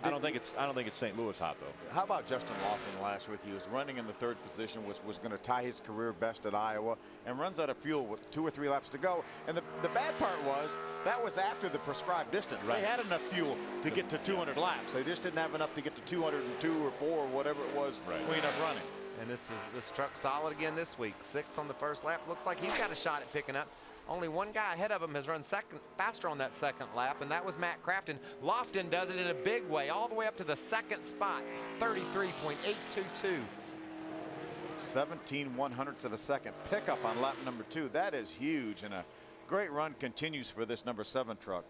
Speaker 1: I don't think it's St. Louis hot though.
Speaker 2: How about Justin Lofton last week? He was running in the 3rd position, was going to tie his career best at Iowa, and runs out of fuel with 2 or 3 laps to go. And the bad part was that was after the prescribed distance. Right. They had enough fuel to get to 200 laps. They just didn't have enough to get to 202 or 4 or whatever it was clean up running.
Speaker 3: And this truck solid again this week. 6 on the first lap. Looks like he's got a shot at picking up. Only one guy ahead of him has run faster on that second lap, and that was Matt Crafton. Lofton does it in a big way, all the way up to the 2nd spot, 33.822.
Speaker 2: 17/100ths of a second pickup on lap number 2. That is huge, and a great run continues for this number 7 truck.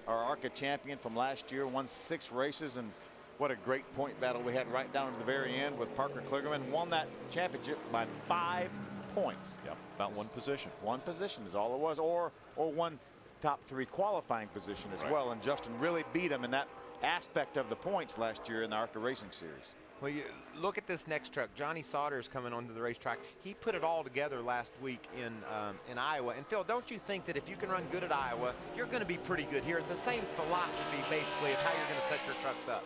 Speaker 2: Our ARCA champion from last year won 6 races, and what a great point battle we had right down to the very end with Parker Kligerman. Won that championship by 5 points.
Speaker 1: Yep, about 1 position.
Speaker 2: 1 position is all it was, or 1 top 3 qualifying position as well. And Justin really beat him in that aspect of the points last year in the ARCA Racing Series.
Speaker 3: Well, you look at this next truck. Johnny Sauter's coming onto the racetrack. He put it all together last week in Iowa. And Phil, don't you think that if you can run good at Iowa, you're going to be pretty good here? It's the same philosophy, basically, of how you're going to set your trucks up.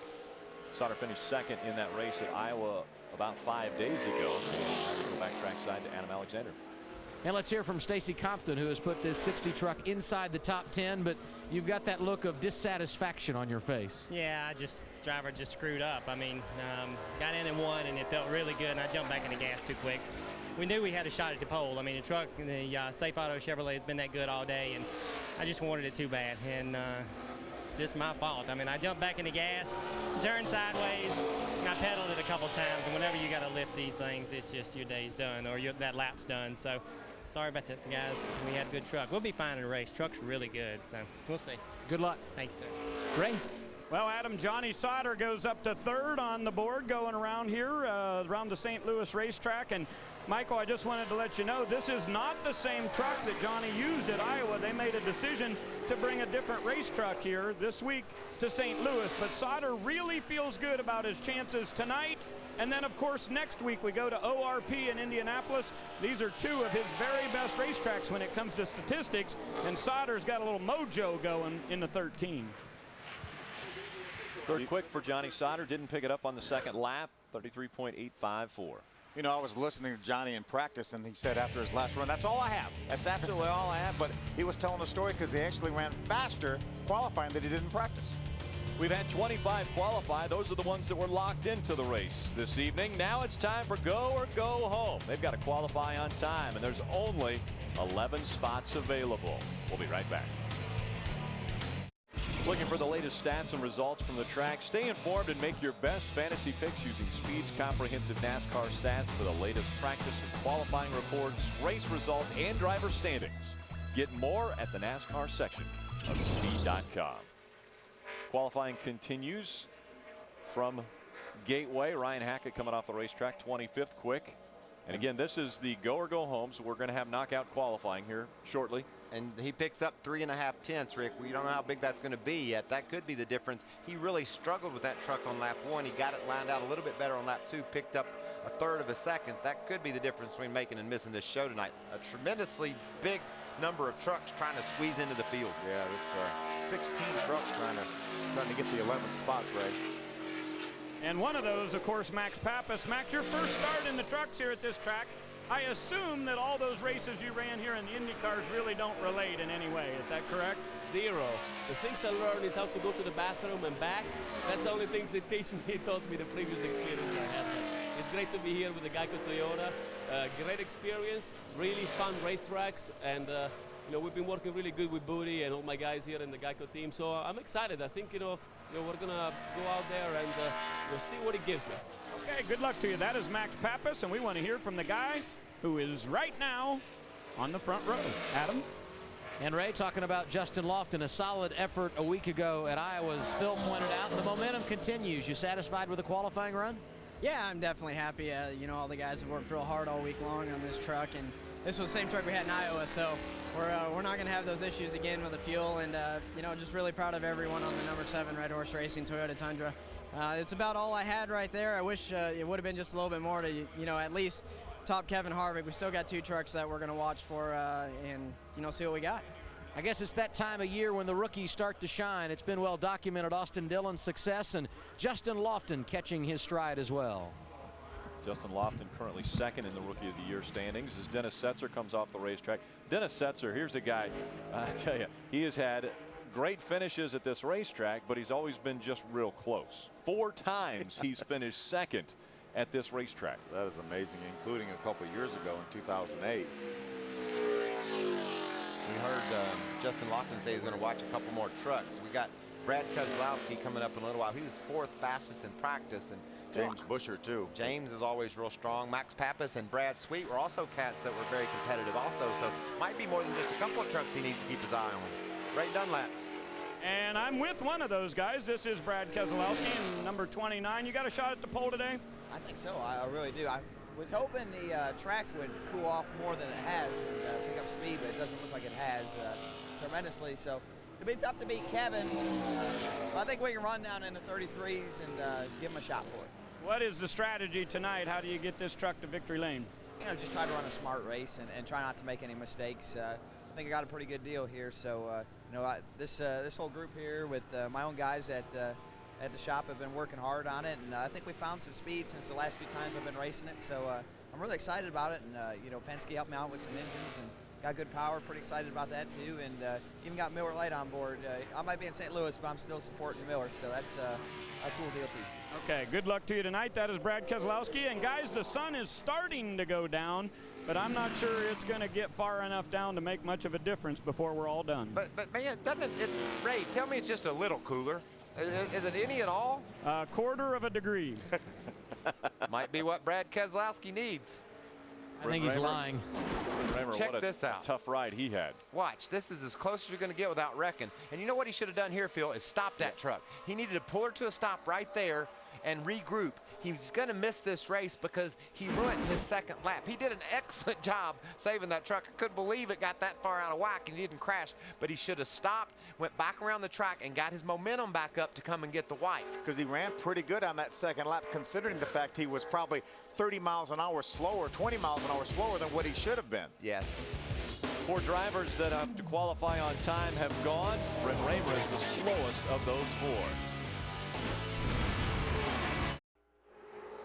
Speaker 1: Sauter finished 2nd in that race at Iowa about 5 days ago. We'll go back trackside to Adam Alexander.
Speaker 6: And let's hear from Stacy Compton, who has put this 60 truck inside the top 10, but you've got that look of dissatisfaction on your face.
Speaker 19: Yeah, driver just screwed up. I mean, got in and won, and it felt really good, and I jumped back in the gas too quick. we knew we had a shot at the pole. I mean, the truck, the Safe Auto Chevrolet has been that good all day, and I just wanted it too bad, and just my fault. I mean, I jumped back in the gas, turned sideways, and I pedaled it a couple times, and whenever you got to lift these things, it's just your day's done, or that lap's done. So sorry about that, guys. We had a good truck. We'll be fine in the race. Truck's really good, so we'll see.
Speaker 6: Good luck.
Speaker 19: Thank you, sir.
Speaker 6: Ray?
Speaker 4: Well, Adam, Johnny Sauter goes up to third on the board going around here, around the St. Louis racetrack. And Michael, I just wanted to let you know, this is not the same truck that Johnny used at Iowa. They made a decision to bring a different race truck here this week to St. Louis. But Sauter really feels good about his chances tonight. And then, of course, next week we go to ORP in Indianapolis. These are two of his very best racetracks when it comes to statistics. And Sauter's got a little mojo going in the 13.
Speaker 1: Third quick for Johnny Sauter. Didn't pick it up on the second lap. 33.854.
Speaker 2: You know, I was listening to Johnny in practice, and he said after his last run, that's all I have. That's absolutely all I have. But he was telling a story because he actually ran faster qualifying than he did in practice.
Speaker 1: We've had 25 qualify. Those are the ones that were locked into the race this evening. Now it's time for go or go home. They've got to qualify on time, and there's only 11 spots available. We'll be right back. Looking for the latest stats and results from the track? Stay informed and make your best fantasy picks using Speed's comprehensive NASCAR stats for the latest practice and qualifying reports, race results, and driver standings. Get more at the NASCAR section of Speed.com. Qualifying continues from Gateway. Ryan Hackett coming off the racetrack, 25th quick. And again, this is the go or go home, so we're going to have knockout qualifying here shortly.
Speaker 3: And he picks up 3.5 tenths, Rick. We don't know how big that's going to be yet. That could be the difference. He really struggled with that truck on lap 1. He got it lined out a little bit better on lap 2, picked up a third of a second. That could be the difference between making and missing this show tonight. A tremendously big number of trucks trying to squeeze into the field.
Speaker 2: Yeah, this 16 trucks trying to get the 11 spots, Ray.
Speaker 4: And one of those, of course, Max Pappas. Max, your first start in the trucks here at this track. I assume that all those races you ran here in the Indy cars really don't relate in any way. Is that correct?
Speaker 20: Zero. The things I learned is how to go to the bathroom and back. That's the only things it taught me the previous experience I had. It's great to be here with the Geico Toyota. Great experience, really fun racetracks, and you know, we've been working really good with Booty and all my guys here in the Geico team. So I'm excited. I think you know we're gonna go out there and we'll see what it gives me.
Speaker 4: Okay, good luck to you. That is Max Pappas, and we want to hear from the guy who is right now on the front row. Adam?
Speaker 6: And Ray, talking about Justin Lofton, a solid effort a week ago at Iowa, as Phil pointed out. The momentum continues. You satisfied with the qualifying run?
Speaker 21: Yeah, I'm definitely happy. You know, all the guys have worked real hard all week long on this truck, and this was the same truck we had in Iowa, so we're not going to have those issues again with the fuel, and you know, just really proud of everyone on the number 7 Red Horse Racing Toyota Tundra. It's about all I had right there. I wish it would have been just a little bit more to, you know, at least top Kevin Harvick. We still got 2 trucks that we're going to watch for and, you know, see what we got.
Speaker 6: I guess it's that time of year when the rookies start to shine. It's been well documented, Austin Dillon's success, and Justin Lofton catching his stride as well.
Speaker 1: Justin Lofton currently second in the Rookie of the Year standings as Dennis Setzer comes off the racetrack. Dennis Setzer, here's a guy, I tell you, he has had great finishes at this racetrack, but he's always been just real close. 4 times he's finished second at this racetrack.
Speaker 2: That is amazing, including a couple years ago in 2008.
Speaker 3: We heard Justin Lofton say he's going to watch a couple more trucks. We got Brad Keselowski coming up in a little while. He was 4th fastest in practice, and
Speaker 2: James Busher too.
Speaker 3: James is always real strong. Max Pappas and Brad Sweet were also cats that were very competitive also, so might be more than just a couple of trucks he needs to keep his eye on. Ray Dunlap.
Speaker 4: And I'm with one of those guys. This is Brad Keselowski, and number 29. You got a shot at the pole today?
Speaker 22: I think so. I really do. I was hoping the track would cool off more than it has and pick up speed, but it doesn't look like it has tremendously. So it'll be tough to beat Kevin. I think we can run down in the 33s and give him a shot for it.
Speaker 4: What is the strategy tonight? How do you get this truck to victory lane?
Speaker 22: You know, just try to run a smart race and try not to make any mistakes. I think I got a pretty good deal here. So, you know, this whole group here with my own guys at the shop have been working hard on it, and I think we found some speed since the last few times I've been racing it. So I'm really excited about it, and you know, Penske helped me out with some engines and got good power. Pretty excited about that too, and even got Miller Lite on board. I might be in St. Louis, but I'm still supporting Miller, so that's a cool deal too.
Speaker 4: Okay, good luck to you tonight. That is Brad Keselowski. And guys, the sun is starting to go down, but I'm not sure it's going to get far enough down to make much of a difference before we're all done.
Speaker 3: But man, doesn't it, Ray, tell me it's just a little cooler. Is it any at all?
Speaker 4: A quarter of a degree.
Speaker 3: Might be what Brad Keselowski needs.
Speaker 6: I think he's lying.
Speaker 3: Check
Speaker 1: what
Speaker 3: this out.
Speaker 1: Tough ride he had.
Speaker 3: Watch, this is as close as you're going to get without wrecking. And you know what he should have done here, Phil, is stop that truck. He needed to pull her to a stop right there and regroup. He's going to miss this race because he ruined his second lap. He did an excellent job saving that truck. I couldn't believe it got that far out of whack and he didn't crash, but he should have stopped, went back around the track, and got his momentum back up to come and get the white.
Speaker 2: Because he ran pretty good on that second lap, considering the fact he was probably 30 miles an hour slower, 20 miles an hour slower than what he should have been.
Speaker 3: Yes.
Speaker 1: 4 drivers that have to qualify on time have gone. Brett Raymer is the slowest of those 4.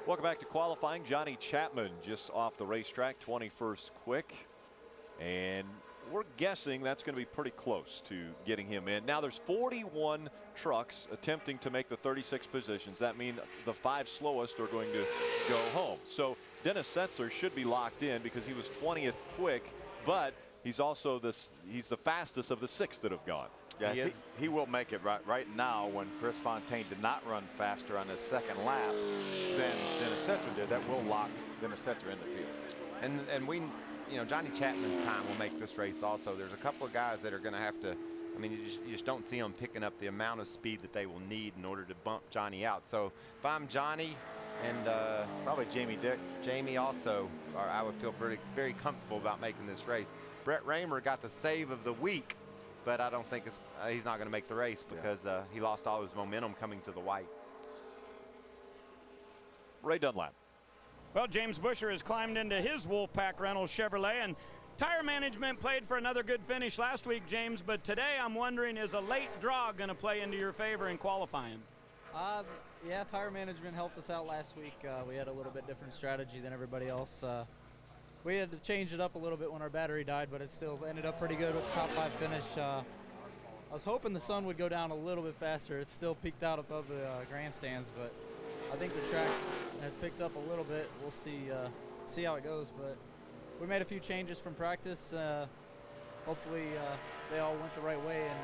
Speaker 1: Welcome back to qualifying. Johnny Chapman just off the racetrack, 21st quick. And we're guessing that's going to be pretty close to getting him in. Now there's 41 trucks attempting to make the 36 positions. That means the 5 slowest are going to go home. So Dennis Setzer should be locked in because he was 20th quick, but he's also he's the fastest of the 6 that have gone.
Speaker 2: Yeah, he will make it right now. When Chris Fontaine did not run faster on his second lap than Dennis Setzer did, that will lock Dennis Setzer in the field.
Speaker 3: And we, you know, Johnny Chapman's time will make this race also. There's a couple of guys that are going to have to, I mean, you just don't see them picking up the amount of speed that they will need in order to bump Johnny out. So if I'm Johnny and
Speaker 2: probably Jamie Dick.
Speaker 3: Jamie also, I would feel very comfortable about making this race. Brett Raymer got the save of the week, but I don't think he's not going to make the race because he lost all his momentum coming to the white.
Speaker 1: Ray Dunlap.
Speaker 4: Well, James Busher has climbed into his Wolfpack Reynolds Chevrolet, and tire management played for another good finish last week, James, but today I'm wondering, is a late draw going to play into your favor in qualifying?
Speaker 8: Yeah, tire management helped us out last week. We had a little bit different strategy than everybody else. We had to change it up a little bit when our battery died, but it still ended up pretty good with the top 5 finish. I was hoping the sun would go down a little bit faster. It still peaked out above the grandstands, but I think the track has picked up a little bit. We'll see how it goes, but we made a few changes from practice. Hopefully they all went the right way and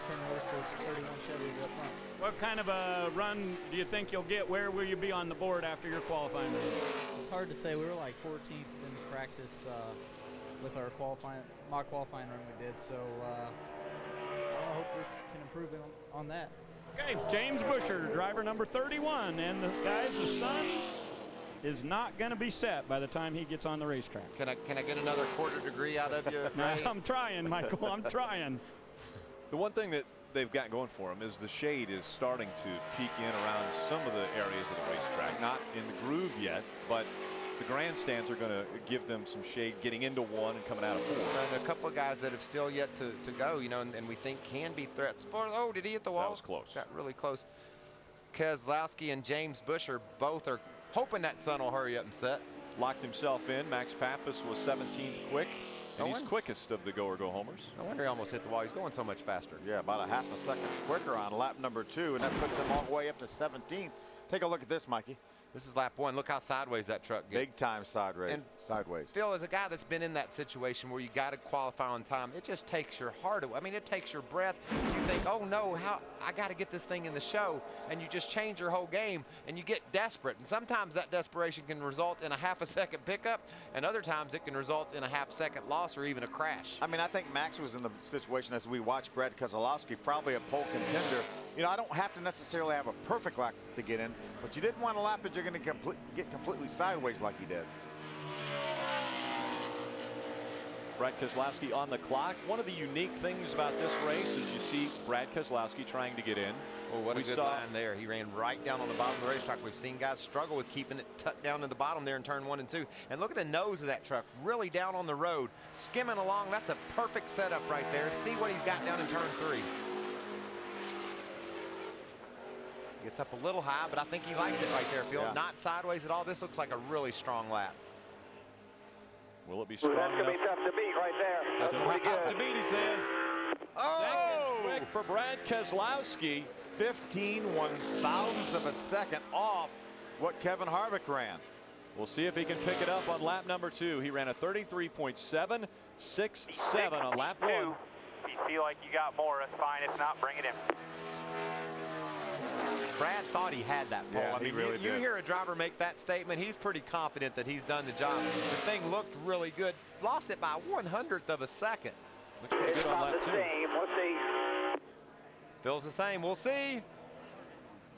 Speaker 8: turned over for 31 Chevy up front.
Speaker 4: What kind of a run do you think you'll get? Where will you be on the board after your qualifying race?
Speaker 8: It's hard to say. We were like 14th in practice with our mock qualifying run we did. So I hope we can improve on that.
Speaker 4: Okay, James Busher, driver number 31. And guys, the sun is not going to be set by the time he gets on the racetrack.
Speaker 3: Can I get another quarter degree out of you, Ray?
Speaker 4: I'm trying, Michael. I'm trying.
Speaker 1: The one thing that they've got going for them is the shade is starting to peek in around some of the areas of the racetrack. Not in the groove yet, but the grandstands are going to give them some shade getting into 1 and coming out of 4.
Speaker 3: And a couple of guys that have still yet to go, you know, and we think can be threats. Oh, did he hit the wall?
Speaker 1: That was close.
Speaker 3: Got really close. Keselowski and James Busher both are hoping that sun will hurry up and set.
Speaker 1: Locked himself in. Max Pappas was 17th quick. And he's quickest of the go-homers.
Speaker 3: No wonder he almost hit the wall. He's going so much faster.
Speaker 2: Yeah, about a half a second quicker on lap number 2, and that puts him all the way up to 17th. Take a look at this, Mikey.
Speaker 3: This is lap 1. Look how sideways that truck gets.
Speaker 2: Big time sideways.
Speaker 3: Phil, as a guy that's been in that situation where you got to qualify on time, it just takes your heart away. I mean, it takes your breath. You think, oh no, I got to get this thing in the show, and you just change your whole game, and you get desperate. And sometimes that desperation can result in a half a second pickup, and other times it can result in a half-second loss or even a crash.
Speaker 2: I mean, I think Max was in the situation as we watched Brad Keselowski, probably a pole contender. You know, I don't have to necessarily have a perfect lap to get in, but you didn't want a lap that you're going to get completely sideways like he did.
Speaker 1: Brad Keselowski on the clock. One of the unique things about this race is you see Brad Keselowski trying to get in.
Speaker 3: Oh, what a good line there. He ran right down on the bottom of the racetrack. We've seen guys struggle with keeping it tucked down to the bottom there in turn 1 and 2. And look at the nose of that truck, really down on the road, skimming along. That's a perfect setup right there. See what he's got down in turn 3. Gets up a little high, but I think he likes it right there, Phil. Yeah. Not sideways at all. This looks like a really strong lap.
Speaker 1: Will it be strong
Speaker 17: enough?
Speaker 1: That's
Speaker 17: going to be tough to beat right there.
Speaker 3: That's pretty tough to beat, he says.
Speaker 1: Oh! Second quick for Brad Keselowski.
Speaker 2: 15 1/1000ths of a second off what Kevin Harvick ran.
Speaker 1: We'll see if he can pick it up on lap number 2. He ran a 33.767 on lap 1.
Speaker 17: If you feel like you got more, that's fine. If not, bring it in.
Speaker 3: Brad thought he had that pole.
Speaker 2: Yeah,
Speaker 3: I mean,
Speaker 2: he really
Speaker 3: you
Speaker 2: did.
Speaker 3: hear a driver make that statement, he's pretty confident that he's done the job. The thing looked really good. Lost it by 1/100th of a second.
Speaker 1: Looks pretty good on lap 2.
Speaker 17: We'll see.
Speaker 3: Feels the same. We'll see.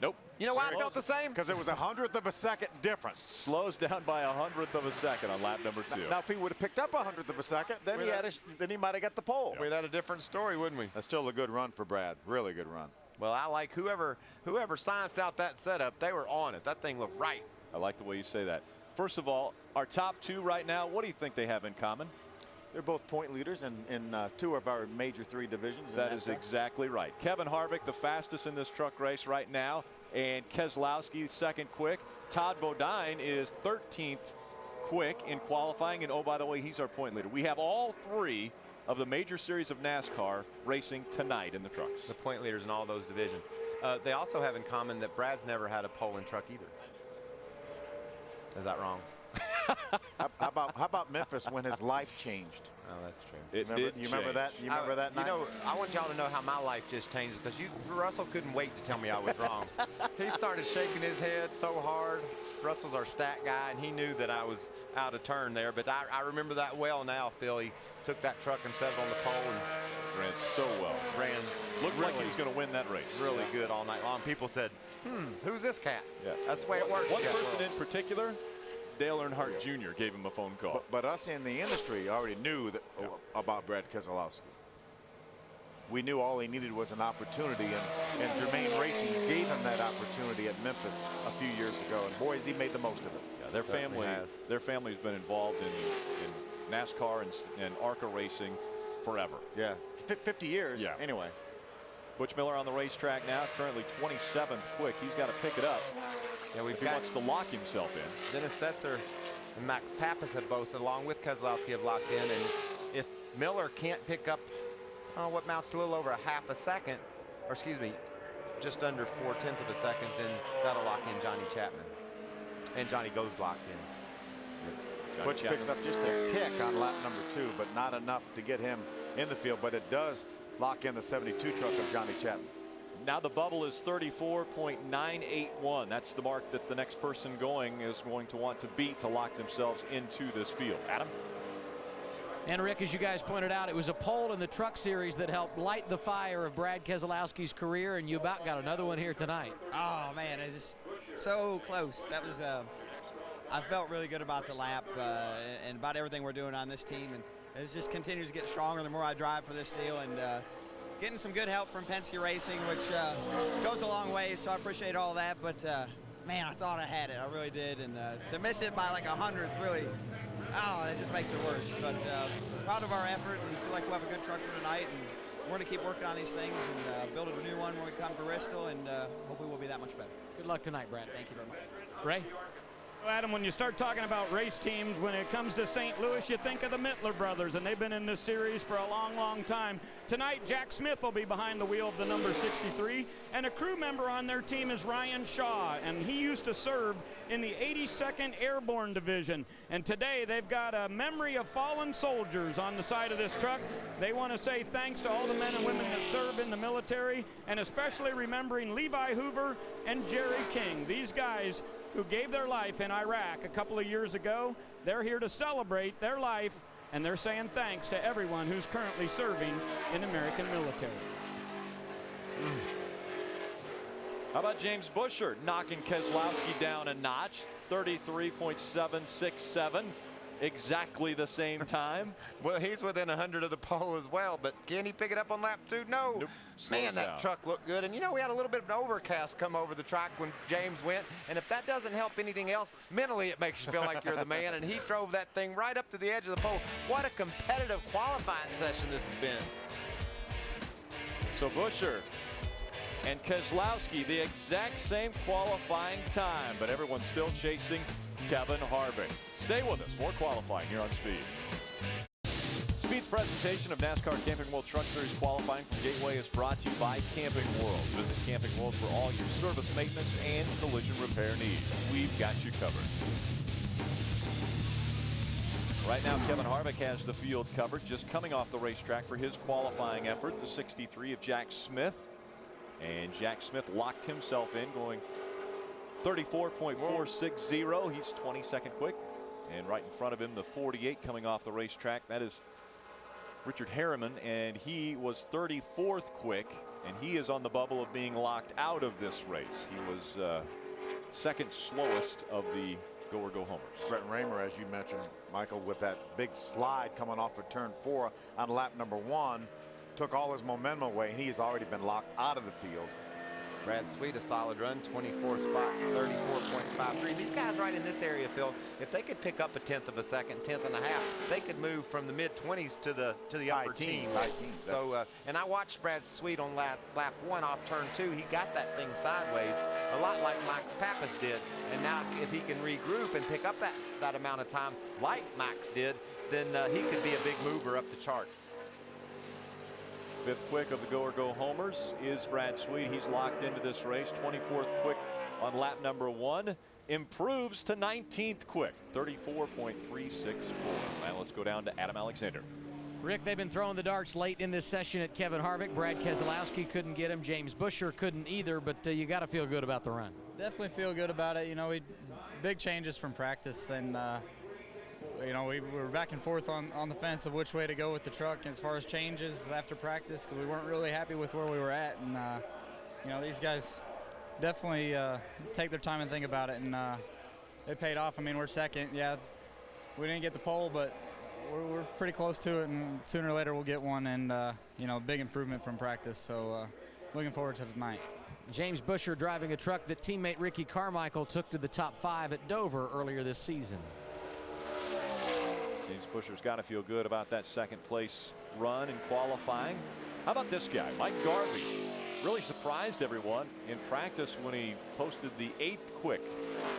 Speaker 1: Nope.
Speaker 3: You know why it felt the same?
Speaker 2: Because it was 100th of a second difference.
Speaker 1: Slows down by 100th of a second on lap number 2.
Speaker 2: Now, if he would have picked up 100th of a second, then he might have got the pole.
Speaker 3: We'd had a different story, wouldn't we?
Speaker 2: That's still a good run for Brad. Really good run.
Speaker 3: Well, I like whoever scienced out that setup. They were on it. That thing looked right.
Speaker 1: I like the way you say that. First of all, our top 2 right now, what do you think they have in common?
Speaker 2: They're both point leaders in 2 of our major 3 divisions.
Speaker 1: That is exactly right. Kevin Harvick, the fastest in this truck race right now, and Keselowski, second quick. Todd Bodine is 13th quick in qualifying, and oh, by the way, he's our point leader. We have all 3 of the major series of NASCAR racing tonight in the trucks.
Speaker 3: The point leaders in all those divisions. They also have in common that Brad's never had a pole in truck either. Is that wrong?
Speaker 2: How about Memphis when his life changed?
Speaker 3: Oh, that's true.
Speaker 2: You remember that? You remember that night?
Speaker 3: You know, I want y'all to know how my life just changed because Russell couldn't wait to tell me I was wrong. He started shaking his head so hard. Russell's our stat guy, and he knew that I was out of turn there. But I remember that well now, Phil. He took that truck and set it on the pole and
Speaker 1: ran so well. Looked
Speaker 3: really,
Speaker 1: like he was going to win that race.
Speaker 3: Really good all night long. People said, who's this cat?
Speaker 1: Yeah.
Speaker 3: That's the way it works.
Speaker 1: One person in particular, Dale Earnhardt Jr. gave him a phone call.
Speaker 2: But us in the industry already knew that, about Brad Keselowski. We knew all he needed was an opportunity, and Germain Racing gave him that opportunity at Memphis a few years ago, and boys, he made the most of it.
Speaker 1: Yeah, their family's been involved in NASCAR and ARCA racing forever.
Speaker 2: Yeah, 50 years. Yeah. Anyway.
Speaker 1: Butch Miller on the racetrack now, currently 27th quick. He's got to pick it up.
Speaker 3: Yeah,
Speaker 1: if he wants to lock himself in.
Speaker 3: Dennis Setzer and Max Pappas have both, along with Keselowski, have locked in. And if Miller can't pick up what amounts to a little over a half a second, or excuse me, just under 0.4 of a second, then that'll lock in Johnny Chapman. And Johnny goes locked in.
Speaker 2: Butch picks up just a tick on lap number 2, but not enough to get him in the field. But it does lock in the 72 truck of Johnny Chapman.
Speaker 1: Now the bubble is 34.981. That's the mark that the next person going is going to want to beat to lock themselves into this field. Adam?
Speaker 6: And Rick, as you guys pointed out, it was a pole in the truck series that helped light the fire of Brad Keselowski's career, and you about got another one here tonight.
Speaker 22: Oh, man, it's just so close. That was, I felt really good about the lap and about everything we're doing on this team. And it just continues to get stronger the more I drive for this deal. And getting some good help from Penske Racing, which goes a long way, so I appreciate all that. But, man, I thought I had it. I really did. And to miss it by like 100th, really, it just makes it worse. But proud of our effort and feel like we'll have a good truck for tonight. And we're going to keep working on these things and build a new one when we come to Bristol, and hopefully we'll be that much better.
Speaker 6: Good luck tonight, Brad.
Speaker 22: Thank you very much.
Speaker 6: Ray?
Speaker 4: Adam, when you start talking about race teams, when it comes to St. Louis, you think of the Mittler brothers, and they've been in this series for a long, long time. Tonight, Jack Smith will be behind the wheel of the number 63, and a crew member on their team is Ryan Shaw, and he used to serve in the 82nd Airborne Division. And today, they've got a memory of fallen soldiers on the side of this truck. They want to say thanks to all the men and women that serve in the military, and especially remembering Levi Hoover and Jerry King. These guys who gave their life in Iraq a couple of years ago. They're here to celebrate their life, and they're saying thanks to everyone who's currently serving in the American military.
Speaker 1: How about James Buescher knocking Keselowski down a notch, 33.767. Exactly the same time.
Speaker 3: Well, he's within 100 of the pole as well, but can he pick it up on lap 2? No.
Speaker 1: Nope.
Speaker 3: Man, that truck looked good. And, you know, we had a little bit of an overcast come over the track when James went. And if that doesn't help anything else, mentally it makes you feel like you're the man. And he drove that thing right up to the edge of the pole. What a competitive qualifying session this has been.
Speaker 1: So Buescher and Keselowski, the exact same qualifying time, but everyone's still chasing Kevin Harvick. Stay with us. More qualifying here on Speed. Speed Tonight's presentation of NASCAR Camping World Truck Series qualifying from Gateway is brought to you by Camping World. Visit Camping World for all your service maintenance and collision repair needs. We've got you covered. Right now, Kevin Harvick has the field covered, just coming off the racetrack for his qualifying effort, the 63 of Jack Smith. And Jack Smith locked himself in, going 34.460. He's 22nd quick. And right in front of him, the 48 coming off the racetrack. That is Richard Harriman, and he was 34th quick, and he is on the bubble of being locked out of this race. He was second slowest of the go-or-go-homers.
Speaker 2: Brett Raymer, as you mentioned, Michael, with that big slide coming off of turn 4 on lap number 1, took all his momentum away, and he's already been locked out of the field.
Speaker 3: Brad Sweet, a solid run, 24th spot, 34.53. These guys right in this area, Phil, if they could pick up a 1/10 of a second, 1/10 and a half, they could move from the mid-20s to the upper teens. So, and I watched Brad Sweet on lap 1 off turn 2. He got that thing sideways, a lot like Max Pappas did. And now if he can regroup and pick up that amount of time like Max did, then he could be a big mover up the chart.
Speaker 1: 5th quick of the go-or-go-homers is Brad Sweet. He's locked into this race. 24th quick on lap number 1. Improves to 19th quick. 34.364. Now let's go down to Adam Alexander.
Speaker 6: Rick, they've been throwing the darts late in this session at Kevin Harvick. Brad Keselowski couldn't get him. James Buescher couldn't either, but you got to feel good about the run.
Speaker 8: Definitely feel good about it. You know, big changes from practice, and you know, we were back and forth on the fence of which way to go with the truck as far as changes after practice, because we weren't really happy with where we were at. And you know, these guys definitely take their time and think about it, and it paid off. I mean, we're second. Yeah, we didn't get the pole, but we're pretty close to it, and sooner or later we'll get one. And you know, big improvement from practice. So looking forward to tonight.
Speaker 6: James Buescher driving a truck that teammate Ricky Carmichael took to the top 5 at Dover earlier this season.
Speaker 1: James Buescher's got to feel good about that 2nd place run in qualifying. How about this guy, Mike Garvey? Really surprised everyone in practice when he posted the 8th quick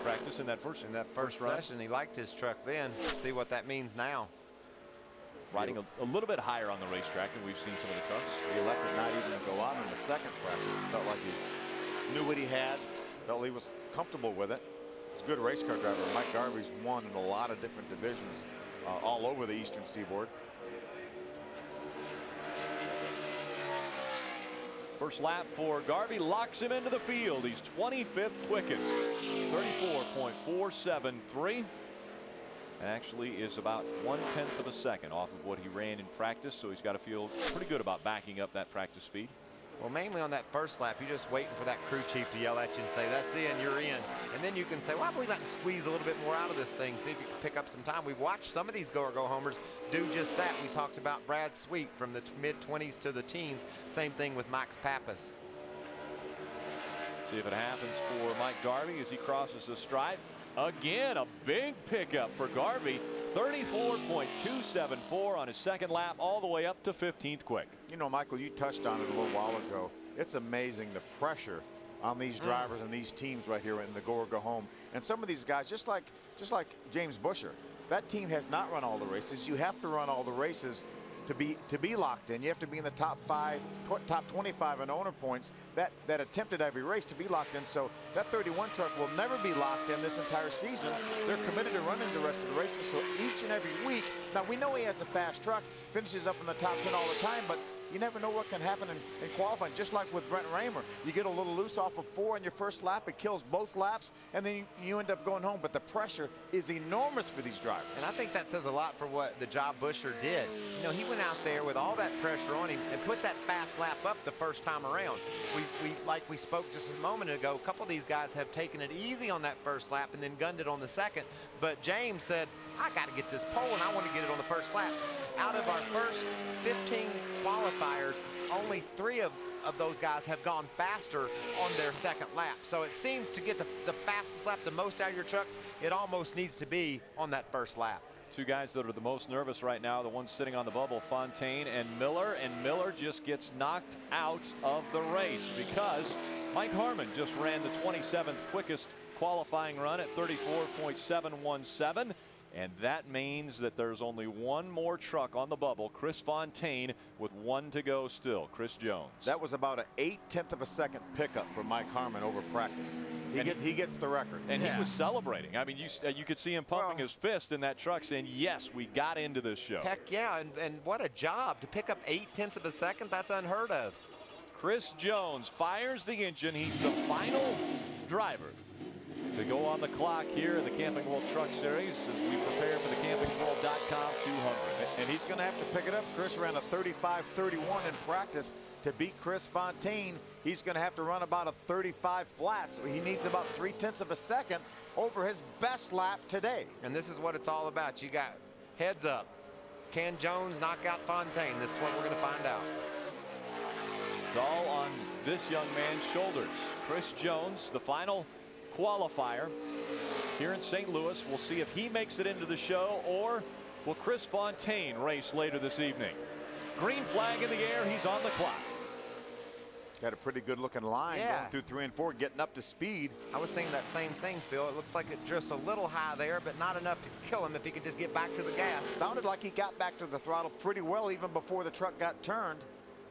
Speaker 1: practice in that first run.
Speaker 3: Session. He liked his truck then. See what that means now.
Speaker 1: Riding a little bit higher on the racetrack than we've seen some of the trucks.
Speaker 2: He elected not even to go out in the 2nd practice. Felt like he knew what he had, felt he was comfortable with it. He's a good race car driver. Mike Garvey's won in a lot of different divisions all over the Eastern Seaboard.
Speaker 1: First lap for Garvey locks him into the field. He's 25th quickest, 34.473. Actually is about 1/10 of a second off of what he ran in practice, so he's got to feel pretty good about backing up that practice speed.
Speaker 3: Well, mainly on that first lap, you're just waiting for that crew chief to yell at you and say, that's in, you're in. And then you can say, well, I believe I can squeeze a little bit more out of this thing, see if you can pick up some time. We've watched some of these go-or-go-homers do just that. We talked about Brad Sweet from the mid-20s to the teens. Same thing with Max Pappas.
Speaker 1: See if it happens for Mike Garvey as he crosses the stripe. Again, a big pickup for Garvey. 34.274 on his 2nd lap, all the way up to 15th quick.
Speaker 2: You know, Michael, you touched on it a little while ago. It's amazing the pressure on these drivers and these teams right here in the go-or-go-home. And some of these guys, just like James Buescher, that team has not run all the races. You have to run all the races to be locked in. You have to be in the top 5, top 25 in owner points that attempted every race to be locked in. So that 31 truck will never be locked in this entire season. They're committed to running the rest of the races. So each and every week, now we know he has a fast truck, finishes up in the top 10 all the time, but you never know what can happen in qualifying. Just like with Brent Raymer, you get a little loose off of 4 on your first lap, it kills both laps, and then you end up going home. But the pressure is enormous for these drivers.
Speaker 3: And I think that says a lot for what the job Buescher did. You know, he went out there with all that pressure on him and put that fast lap up the first time around. Like we spoke just a moment ago, a couple of these guys have taken it easy on that first lap and then gunned it on the 2nd. But James said, I got to get this pole, and I want to get it on the first lap. Out of our first 15 qualifiers, only 3 of those guys have gone faster on their 2nd lap. So it seems to get the fastest lap, the most out of your truck, it almost needs to be on that first lap.
Speaker 1: 2 guys that are the most nervous right now, the ones sitting on the bubble, Fontaine and Miller just gets knocked out of the race because Mike Harmon just ran the 27th quickest qualifying run at 34.717. And that means that there's only one more truck on the bubble. Chris Fontaine with 1 to go still. Chris Jones.
Speaker 2: That was about an 0.8 of a second pickup for Mike Harmon over practice. He gets the record.
Speaker 1: And he was celebrating. I mean, you could see him pumping his fist in that truck saying, yes, we got into this show.
Speaker 3: Heck yeah, and what a job to pick up 0.8 of a second. That's unheard of.
Speaker 1: Chris Jones fires the engine. He's the final driver to go on the clock here in the Camping World Truck Series as we prepare for the CampingWorld.com 200.
Speaker 2: And he's going to have to pick it up. Chris ran a 35.31 in practice. To beat Chris Fontaine, he's going to have to run about a 35 flat. So he needs about 0.3 of a second over his best lap today.
Speaker 3: And this is what it's all about. You got heads up. Can Jones knock out Fontaine? This is what we're going to find out.
Speaker 1: It's all on this young man's shoulders. Chris Jones, the final qualifier here in St. Louis. We'll see if he makes it into the show, or will Chris Fontaine race later this evening. Green flag in the air. He's on the clock.
Speaker 2: Got a pretty good looking line going through 3 and 4, getting up to speed.
Speaker 3: I was thinking that same thing, Phil. It looks like it drifts a little high there, but not enough to kill him if he could just get back to the gas.
Speaker 2: Sounded like he got back to the throttle pretty well even before the truck got turned.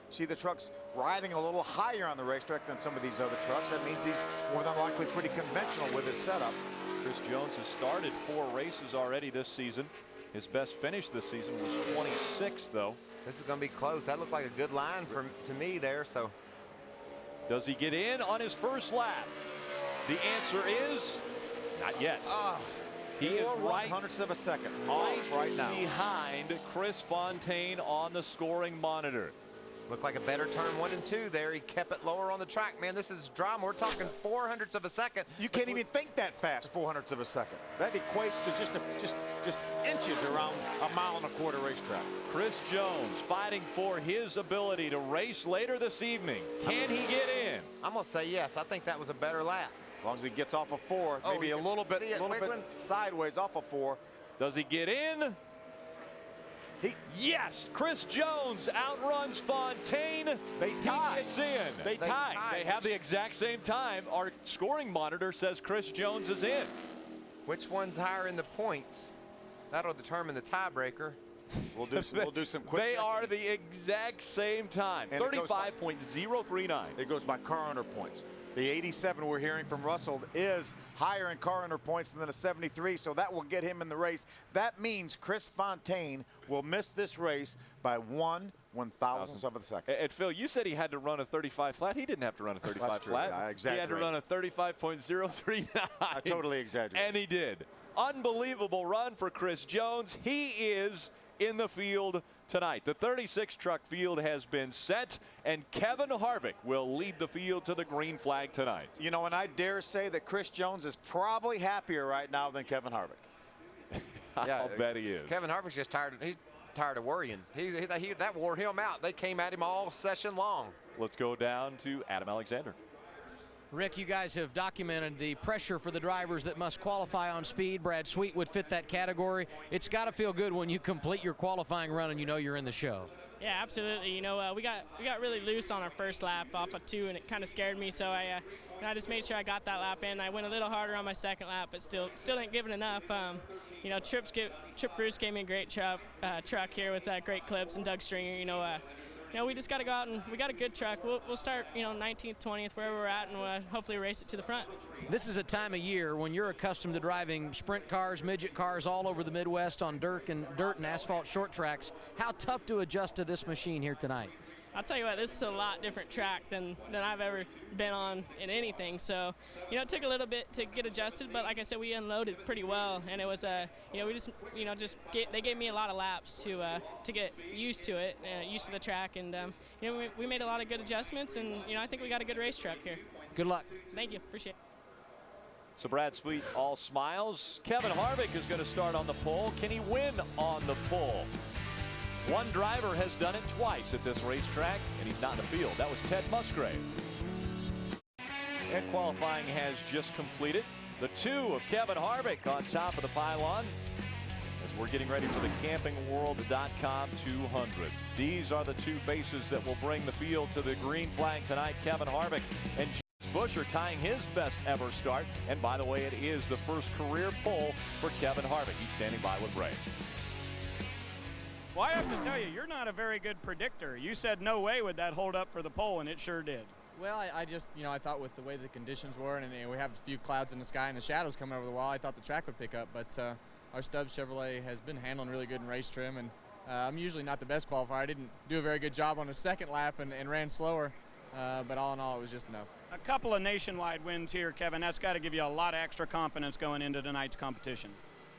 Speaker 2: See the truck's riding a little higher on the racetrack than some of these other trucks. That means he's more than likely pretty conventional with his setup.
Speaker 1: Chris Jones has started 4 races already this season. His best finish this season was 26th, though.
Speaker 3: This is going to be close. That looked like a good line to me there. So,
Speaker 1: does he get in on his first lap? The answer is not yet. He is right
Speaker 2: 0.01 of a second
Speaker 1: right now behind Chris Fontaine on the scoring monitor.
Speaker 3: Looked like a better turn 1 and 2 there. He kept it lower on the track. Man, this is drama. We're talking 0.04 of a second.
Speaker 2: You can't even think that fast, 0.04 of a second. That equates to just inches around a 1.25 mile racetrack.
Speaker 1: Chris Jones fighting for his ability to race later this evening. Can he get in?
Speaker 3: I'm going to say yes. I think that was a better lap.
Speaker 2: As long as he gets off of 4, maybe a little bit sideways off of 4.
Speaker 1: Does he get in? Yes, Chris Jones outruns Fontaine.
Speaker 2: They tie.
Speaker 1: He gets in. They tie. They have the exact same time. Our scoring monitor says Chris Jones is in.
Speaker 3: Which one's higher in the points? That'll determine the tiebreaker.
Speaker 2: We'll do some quick
Speaker 1: They
Speaker 2: checking.
Speaker 1: are the exact same time. 35.039.
Speaker 2: It goes by car owner points. The 87 we're hearing from Russell is higher in car owner points than a 73, so that will get him in the race. That means Chris Fontaine will miss this race by 1/1000th of a second.
Speaker 1: And Phil, you said he had to run a 35 flat. He didn't have to run a 35
Speaker 2: That's true.
Speaker 1: flat.
Speaker 2: I exaggerated.
Speaker 1: He had to run a 35.039.
Speaker 2: I totally exaggerated.
Speaker 1: And he did. Unbelievable run for Chris Jones. He is in the field tonight. The 36 truck field has been set, and Kevin Harvick will lead the field to the green flag tonight.
Speaker 2: You know, and I dare say that Chris Jones is probably happier right now than Kevin Harvick.
Speaker 1: I'll bet he is.
Speaker 3: Kevin Harvick's just tired. He's tired of worrying. That wore him out. They came at him all session long.
Speaker 1: Let's go down to Adam Alexander.
Speaker 6: Rick, you guys have documented the pressure for the drivers that must qualify on speed. Brad Sweet would fit that category. It's got to feel good when you complete your qualifying run and you know you're in the show.
Speaker 9: Yeah, absolutely. You know, we got really loose on our first lap off of 2, and it kind of scared me. So I just made sure I got that lap in. I went a little harder on my second lap, but still didn't give it enough. You know, Trip Bruce gave me a great truck here with great clips, and Doug Stringer. You know, we just got to go out and we got a good truck. We'll start, 19th, 20th, wherever we're at, and we'll hopefully race it to the front.
Speaker 6: This is a time of year when you're accustomed to driving sprint cars, midget cars all over the Midwest on dirt and asphalt short tracks. How tough to adjust to this machine here tonight?
Speaker 9: I'll tell you what, this is a lot different track than I've ever been on in anything. So, it took a little bit to get adjusted, but like I said, we unloaded pretty well, and it was they gave me a lot of laps to get used to it, used to the track, and we made a lot of good adjustments, and I think we got a good racetrack here.
Speaker 6: Good luck.
Speaker 9: Thank you. Appreciate it.
Speaker 1: So Brad Sweet all smiles. Kevin Harvick is going to start on the pole. Can he win on the pole? One driver has done it twice at this racetrack, and he's not in the field. That was Ted Musgrave. And qualifying has just completed. The 2 of Kevin Harvick on top of the pylon as we're getting ready for the CampingWorld.com 200. These are the 2 faces that will bring the field to the green flag tonight. Kevin Harvick and Buscher tying his best ever start. And by the way, it is the first career pole for Kevin Harvick. He's standing by with Ray.
Speaker 4: Well, I have to tell you, you're not a very good predictor. You said no way would that hold up for the pole, and it sure did.
Speaker 12: Well, I just, I thought with the way the conditions were, and we have a few clouds in the sky and the shadows coming over the wall, I thought the track would pick up. But our Stubbs Chevrolet has been handling really good in race trim, and I'm usually not the best qualifier. I didn't do a very good job on the second lap and ran slower, but all in all, it was just enough.
Speaker 4: A couple of nationwide wins here, Kevin. That's got to give you a lot of extra confidence going into tonight's competition.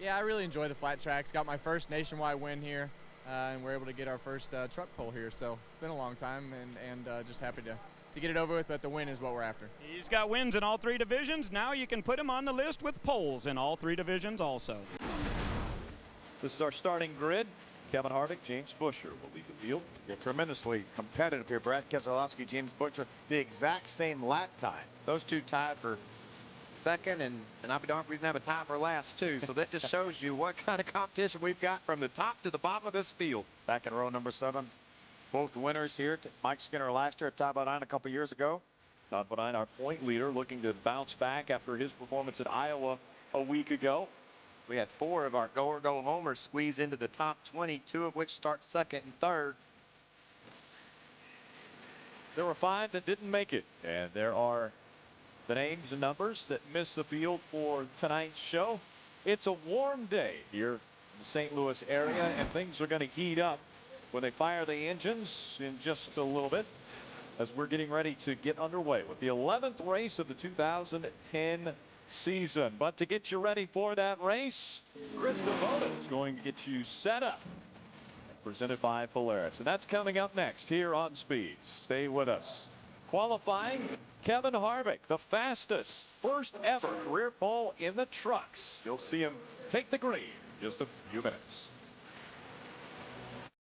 Speaker 12: Yeah, I really enjoy the flat tracks. Got my first nationwide win here, and we're able to get our first truck pole here. So it's been a long time, and just happy to get it over with, but the win is what we're after.
Speaker 4: He's got wins in all 3 divisions. Now you can put him on the list with poles in all 3 divisions also.
Speaker 1: This is our starting grid. Kevin Harvick, James Buscher will lead the field.
Speaker 2: You're tremendously competitive here. Brad Keselowski, James Buscher, the exact same lap time.
Speaker 3: Those two tied for second, and I'll be darned if we didn't have a tie for last, too. So that just shows you what kind of competition we've got from the top to the bottom of this field.
Speaker 2: Back in row number 7. Both winners here. Mike Skinner last year at Top 9 a couple years ago.
Speaker 1: Todd Bodine, our point leader, looking to bounce back after his performance at Iowa a week ago.
Speaker 3: We had 4 of our go homers squeeze into the top 20, 2 of which start second and third.
Speaker 1: There were 5 that didn't make it, and there are the names and numbers that missed the field for tonight's show. It's a warm day here in the St. Louis area, and things are going to heat up when they fire the engines in just a little bit, as we're getting ready to get underway with the 11th race of the 2010 season. But to get you ready for that race, Chris DeVoe is going to get you set up. Presented by Polaris. And that's coming up next here on Speed. Stay with us. Qualifying, Kevin Harvick, the fastest, first ever career pole in the trucks. You'll see him take the green in just a few minutes.